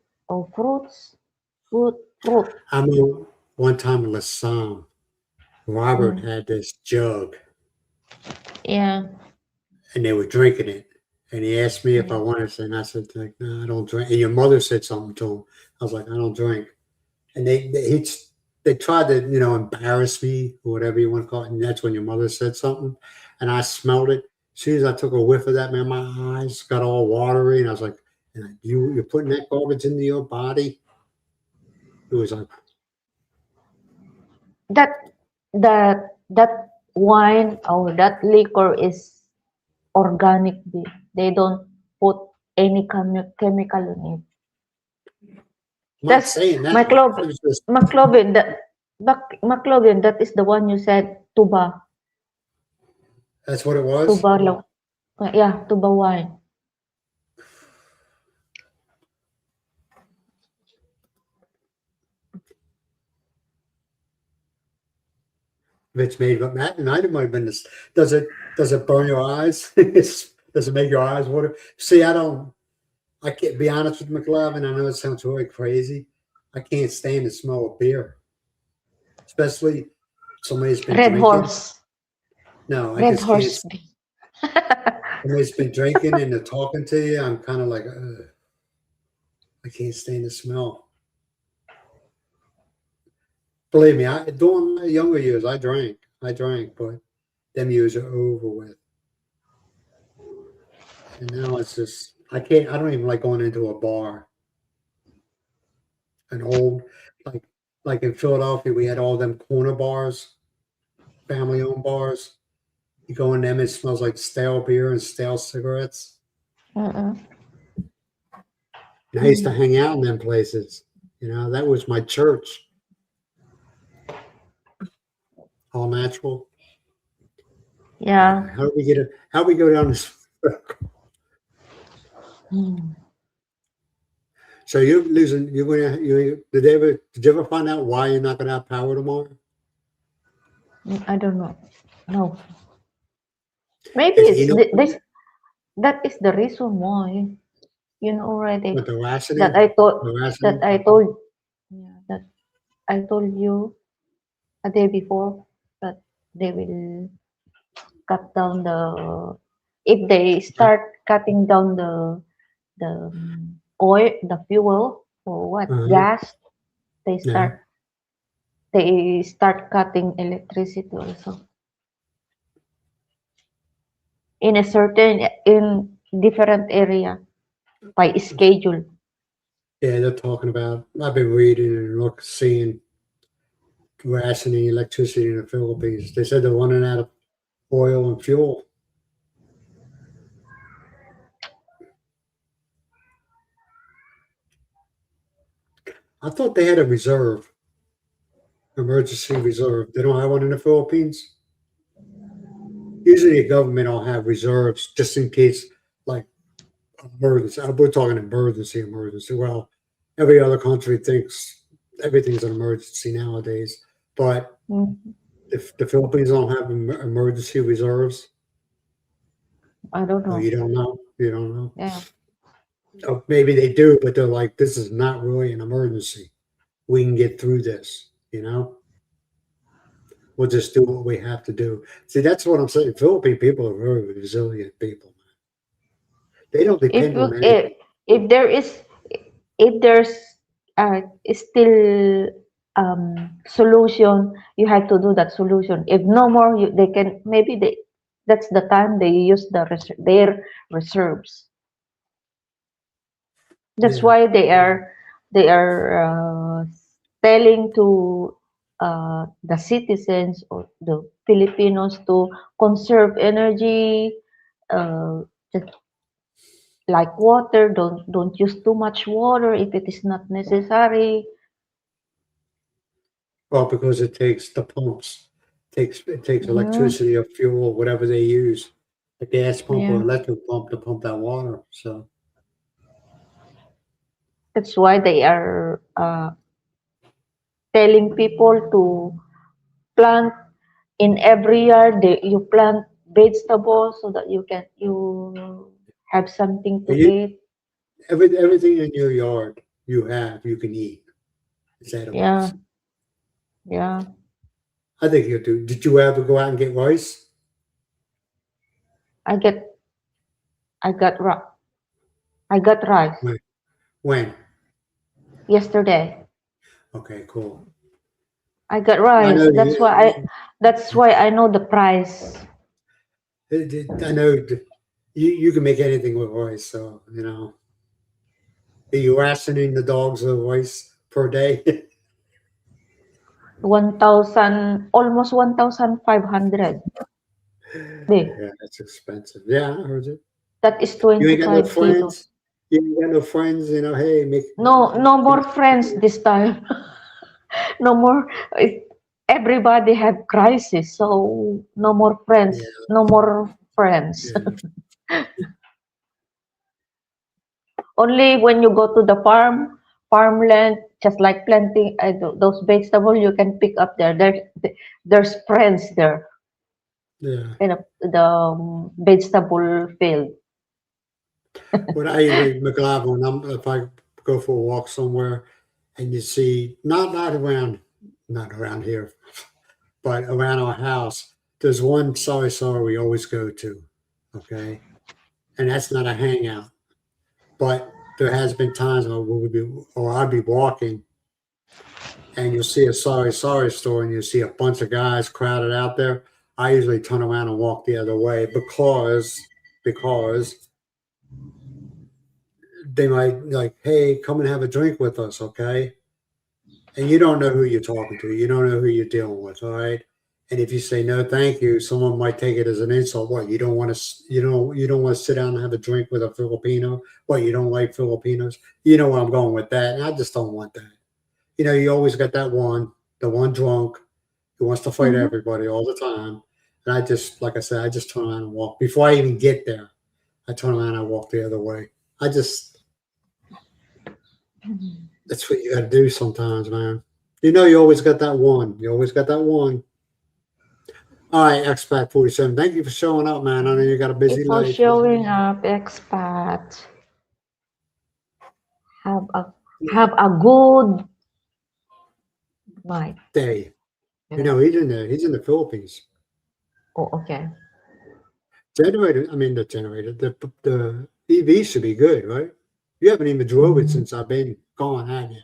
fruit. I remember one time in Lassam, Robert Mm, had this jug yeah, and they were drinking it. And he asked me if I yeah. wanted to, and I said, like, no, I don't drink. And your mother said something to him. I was like, I don't drink. And they tried to, embarrass me or whatever you want to call it. And that's when your mother said something. And I smelled it. As soon as I took a whiff of that, man, my eyes got all watery. And I was like, you're putting that garbage into your body? It was like, That that wine or that liquor is organic. They don't put any chemical in it. I'm not That's saying that. McLovin. It was just, McLovin. McLovin. That is the one you said. Tuba. that's what it was. Tuba. Yeah, tuba wine. If it's made of that, and I might have been this. Does it burn your eyes? Does it make your eyes water? See, I don't. I can't be honest with McLovin. I know it sounds really crazy. I can't stand the smell of beer, especially somebody's been Red drinking. horse. No, I Red just can't. horse. Somebody's been drinking and they're talking to you. I'm kind of like, ugh, I can't stand the smell. Believe me, during my younger years, I drank, but them years are over with. And now it's just, I don't even like going into a bar. An old, like, like in Philadelphia, we had all them corner bars, family owned bars. You go in them, it smells like stale beer and stale cigarettes. Mm-mm. And I used to hang out in them places. That was my church, all natural. Yeah. How do we get it? How do we go down this? Mm. So you're losing. Did you ever find out why you're not going to have power tomorrow? I don't know. No. Maybe Is it's Eno this. That is the reason why. You know already with the that rationing? I told The that rationing? I told yeah, that I told you a day before that they will cut down the if they start cutting down the oil, the fuel or what Uh-huh. gas, they Yeah. start they start cutting electricity also in a certain in different area by schedule. Yeah, they're talking about. I've been reading and seeing rationing electricity in the Philippines. They said they're running out of oil and fuel. I thought they had a reserve, emergency reserve. They don't have one in the Philippines. Usually, the government don't have reserves just in case, like emergency. We're talking emergency. Well, every other country thinks everything's an emergency nowadays, but Mm, if the Philippines don't have emergency reserves, I don't or you know. don't know, you don't know. Yeah. Oh, maybe they do, but they're like, this is not really an emergency. We can get through this, We'll just do what we have to do. See, that's what I'm saying. Philippine people are very resilient people. They don't If depend you on anything. if there is if there's still solution, you have to do that solution. If no more, they can maybe they that's the time they use their reserves. That's Yeah. why they are telling to the citizens or the Filipinos to conserve energy, uh, just like water. Don't use too much water if it is not necessary. Well, because it takes the pumps, it takes Mhm. electricity or fuel, whatever they use, a gas pump or Yeah, electric pump to pump that water. So that's why they are telling people to plant in every yard. You plant vegetables so that you have something to you, eat. everything in your yard you can eat. It's Yeah, edibles. yeah. I think you do. Did you ever go out and get rice? I get I got I got rice When? When? yesterday. Okay, cool. I got I rice. know you. That's why I know the price. I know you can make anything with rice. So are you rationing the dogs with rice per day? 1,000, almost 1,500. Yeah, that's expensive. Yeah, I heard you. That is You ain't got no 25 kilos. friends. You ain't got no friends. Hey, No, no more friends this time. No more. Everybody have crisis, so no more yeah, friends. No more friends. yeah. Only when you go to the farmland, just like planting those vegetables, you can pick up there. There's friends there Yeah. in the vegetable field. What I usually McLeod when if I go for a walk somewhere and you see not around here, but around our house, there's one sorry we always go to. Okay. And that's not a hangout. But there has been times where I'd be walking and you'll see a sorry store and you see a bunch of guys crowded out there, I usually turn around and walk the other way because they might like, hey, come and have a drink with us, okay? And you don't know who you're talking to. You don't know who you're dealing with, all right? And if you say no, thank you, someone might take it as an insult. What, you don't want to you don't want to sit down and have a drink with a Filipino? What, you don't like Filipinos? You know where I'm going with that. And I just don't want that. You always got the one drunk who wants to fight Mhm. everybody all the time. And I just, like I said, I just turn around and walk. Before I even get there, I turn around and I walk the other way. That's what you got to do sometimes, man. You always got that one. You always got that one. All right, expat 47. Thank you for showing up, man. I know you got a busy For life. showing up, expat. Have a have a good night. Day. Yeah. He's in there. He's in the Philippines. Oh, okay. The generator. The EV should be good, right? You haven't even drove it since I've been gone, have you?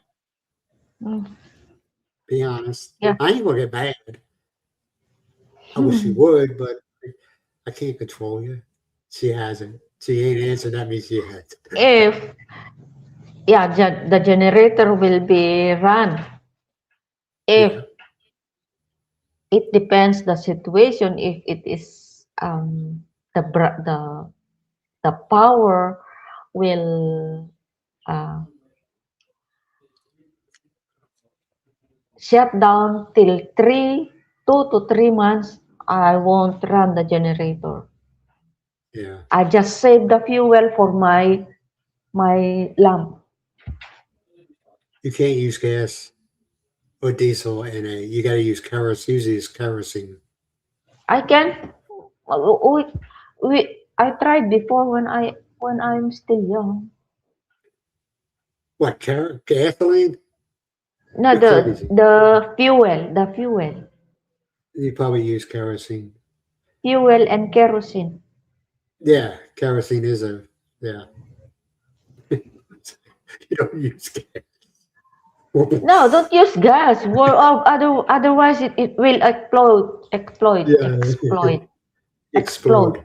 Mm. Be honest. Yeah. I ain't gonna get mad. I wish you would, but I can't control you. She hasn't. She ain't answered. That means she has. If the generator will be run. If Yeah. it depends the situation, if it is the the power will uh, shut down till 2 to 3 months, I won't run the generator. Yeah. I just save the fuel for my lamp. You can't use gas or diesel in a. You got to use kerosene. Usually, it's kerosene. I can I tried before when I'm still young. What? Gasoline? No, You're crazy. the You probably use kerosene. fuel and kerosene. Yeah, kerosene is a. Yeah. You don't use gas. No, don't use gas. Otherwise it will Yeah. explode. Explode.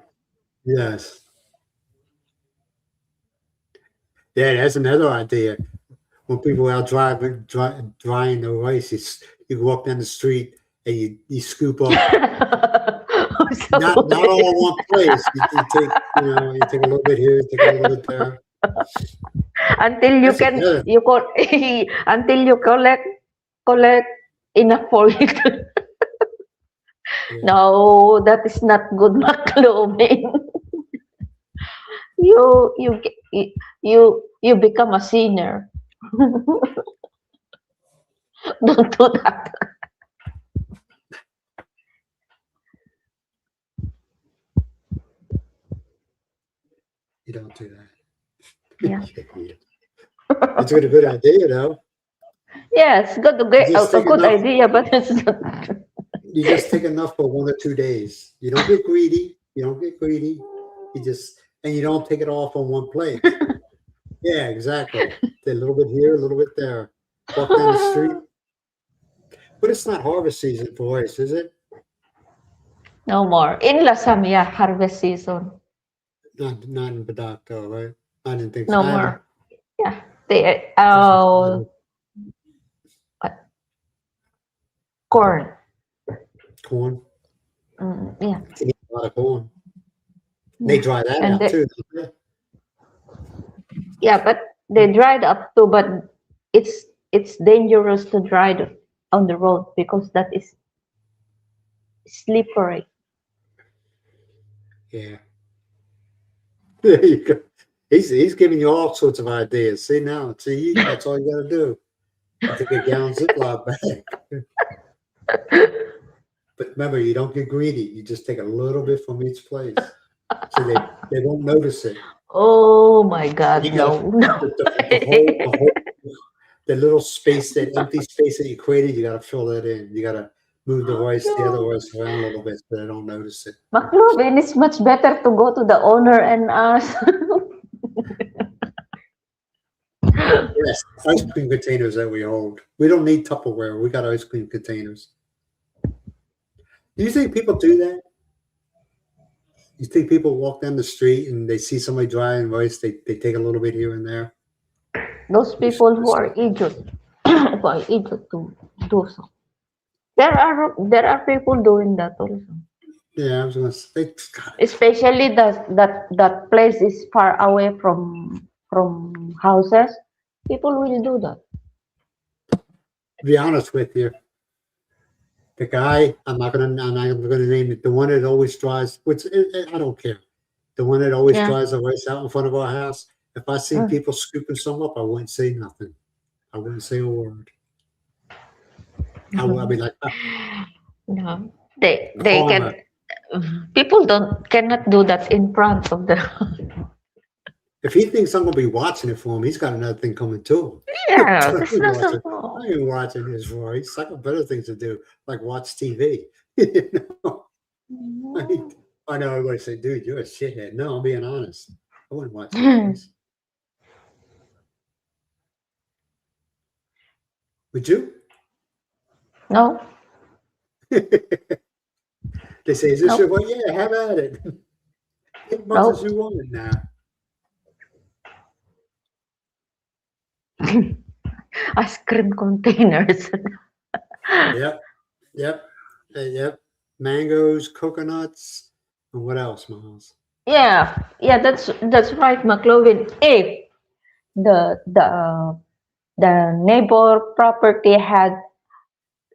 Yes. Yeah, that's another idea. When people are out drying the rice, you walk down the street and you scoop up not So all in one place. You take a little bit here, take a little bit there. until you That's can another. you co- until you collect enough for you to, Yeah. no, that is not good McLovin. You become a sinner. Don't do that. You don't do that. Yeah. It's a good idea, though. Yes, You just a take good enough. idea, but it's not. You just take enough for 1 or 2 days. You don't get greedy. You don't get greedy. And you don't take it all from one plate. Yeah, exactly. A little bit here, a little bit there. Walk down the street. But it's not harvest season for rice, is it? No more. In Lasam, yeah, harvest season. Not in Badakto, right? I didn't think so. No I haven't. more. Yeah. They what? Corn. Corn. Yeah. You can eat a lot of corn. They dry that And out too. Don't they? yeah, but they dried up too, but it's dangerous to drive on the road because that is slippery. Yeah. There you go. He's giving you all sorts of ideas. See, that's all you got to do. You take a gallon Ziploc bag. But remember, you don't get greedy. You just take a little bit from each place, so they won't notice it. Oh my You God, got to no, no. the little space, that empty space that you created. You got to fill that in. You got to move the other No. rice around a little bit so they don't notice it. McLovin, it's much better to go to the owner and ask. Yes, ice cream containers that we hold. We don't need Tupperware. We got ice cream containers. Do you think people do that? You think people walk down the street and they see somebody drying rice, they take a little bit here and there? Those people who are idiots, who are idiots to do so. There are people doing that also. Yeah, I was gonna say, God, Especially that place is far away from houses. People will do that. to be honest with you, the guy, I'm not gonna name it, the one that always drives, I don't care. The one that always Yeah. drives the rice out in front of our house. If I seen Mm. people scooping some up, I wouldn't say nothing. I wouldn't say a word. I'd be like, "Ah, No, they karma." can. People don't cannot do that in front of the. If he thinks I'm gonna be watching it for him, he's got another thing coming to him. Yeah, I that's ain't not watching, so. I ain't watching his voice. I got better things to do, like watch TV. You know? I, I know everybody say, dude, you're a shithead. No, I'm being honest. I wouldn't watch his voice. Would you? No, They say, is this your no, voice? Yeah, have at it. Take as much as no. you want now. Ice cream containers. Yep, yep, yep. Mangoes, coconuts, and what else, Miles? Yeah, yeah, that's right, McLovin. If the neighbor property had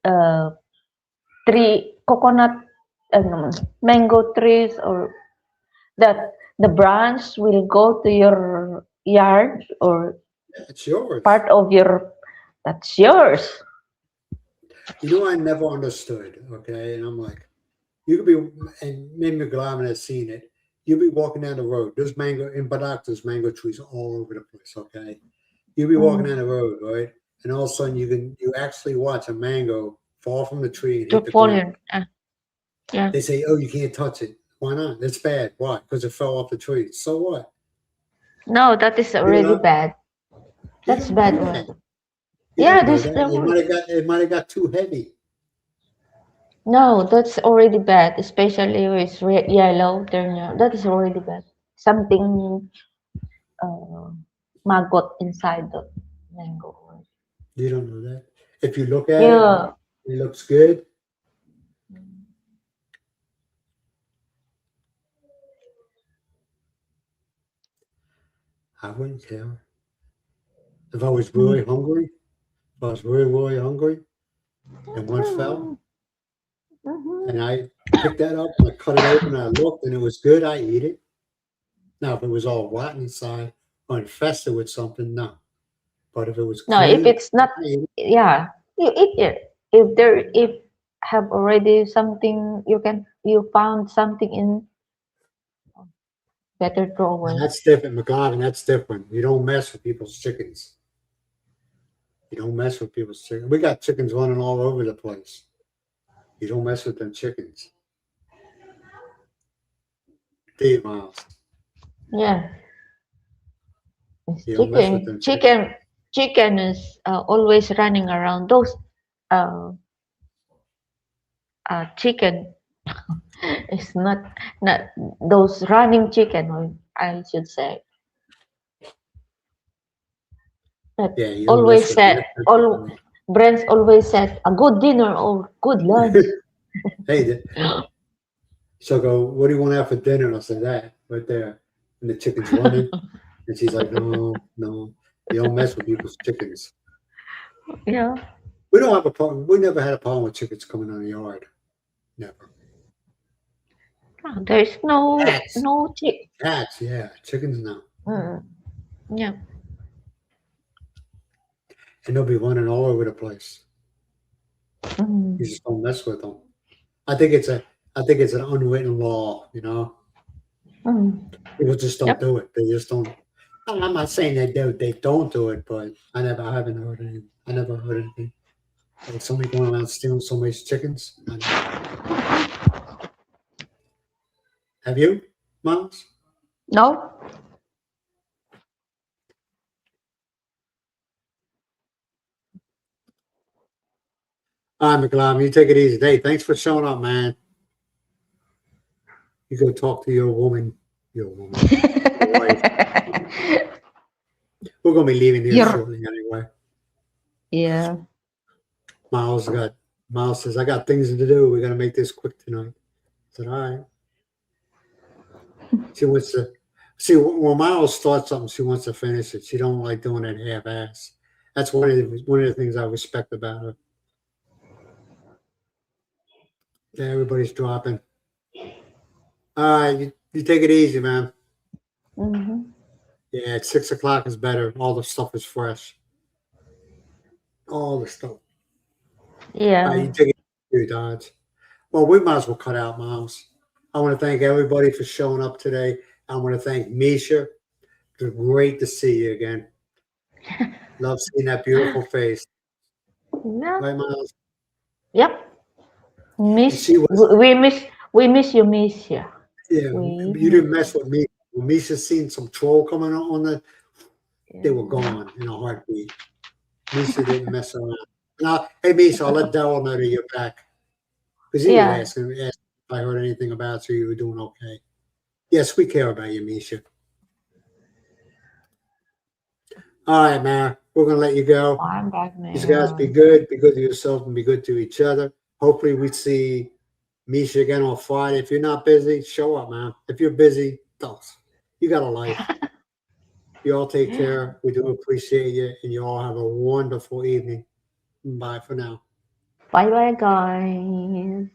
uh three coconut no, mango trees, or that the branch will go to your yard or Yeah, it's yours. part of your, that's yours. You know, I never understood. Okay, and I'm like, you could be, and maybe McGlavin has seen it. You'll be walking down the road. There's mango in Badak. There's mango trees all over the place. Okay, you'll be walking Mm, down the road, right? And all of a sudden, you actually watch a mango fall from the tree and to hit the fall ground. in, yeah. They say, "Oh, you can't touch it. Why not? It's bad. Why? Because it fell off the tree. So what? No, that is You already know, bad. you That's don't bad know that. already. You Yeah, don't know this that. the word. It might have got too heavy. No, that's already bad, especially if it's yellow, turn yellow. That is already bad. Something uh, maggot inside the mango. You don't know that. If you look at it, Yeah. it looks good. I wouldn't care. If I was really hungry, if I was really hungry, and one fell, and I picked that up and I cut it open and I looked and it was good, I eat it. Now, if it was all rotten inside or infested with something, no. But if it was No, if clean, it's not, I eat it. yeah, you eat it. If have already something, you found something in, better throw And away. that's different, McGovern. That's different. You don't mess with people's chickens. You don't mess with people's chickens. We got chickens running all over the place. You don't mess with them chickens. Dave Miles. Yeah, it's You don't mess with chicken. them chickens. Chicken is always running around. Those uh, chicken is not those running chicken, or I should say. That Yeah, you don't mess always with said, that. all Brents always said a good dinner or good lunch. Hey, she'll go, what do you want to have for dinner? And I'll say that right there. And the chicken's running. And she's like, no, no, you don't mess with people's chickens. Yeah. We don't have a problem. We never had a problem with chickens coming on the yard. Never. There's no Cats. no chick. Cats, yeah. Chickens, no. Mm, yeah. And they'll be running all over the place. You Mm, just don't mess with them. I think it's a I think it's an unwritten law, you know. mm, People just don't yep. do it. They just don't. I'm not saying they don't do it, but I haven't heard anything. I never heard anything. Like somebody going around stealing somebody's chickens. I never. Have you, Miles? No. All right, McLaren, you take it easy. Hey, thanks for showing up, man. You go talk to your woman, your wife. We're gonna be leaving here You're, shortly anyway. yeah. Miles got Miles says, I got things to do. We gotta make this quick tonight. I said, all right. She wants to see when Miles starts something, she wants to finish it. She don't like doing it half ass. That's one of the things I respect about her. Yeah, everybody's dropping. All right, you take it easy, man. Mm-hmm. Yeah, at 6 o'clock is better. All the stuff is fresh. All the stuff. All right, Yeah. you take it easy, Dodge. Well, we might as well cut out, Miles. I want to thank everybody for showing up today. I want to thank Misha. It's great to see you again. Love seeing that beautiful face. Yeah. Right, Miles? Yep. And Miss, she was, we miss you, miss you. yeah, We you miss didn't mess with me. When Misha seen some troll coming on they were you. gone in a heartbeat. Misha didn't mess around. Now, hey, Misha, I'll let Daryl know that you're back. Because he was Yeah. asking if I heard anything about you, you were doing okay. Yes, we care about you, Misha. All right, man. We're going to let you go. I'm back You guys now. be good to yourself and be good to each other. Hopefully we see Misha again on Friday. If you're not busy, show up, man. If you're busy, don't. You got a life. You all take care. We do appreciate you, and you all have a wonderful evening. Bye for now. Bye bye, guys.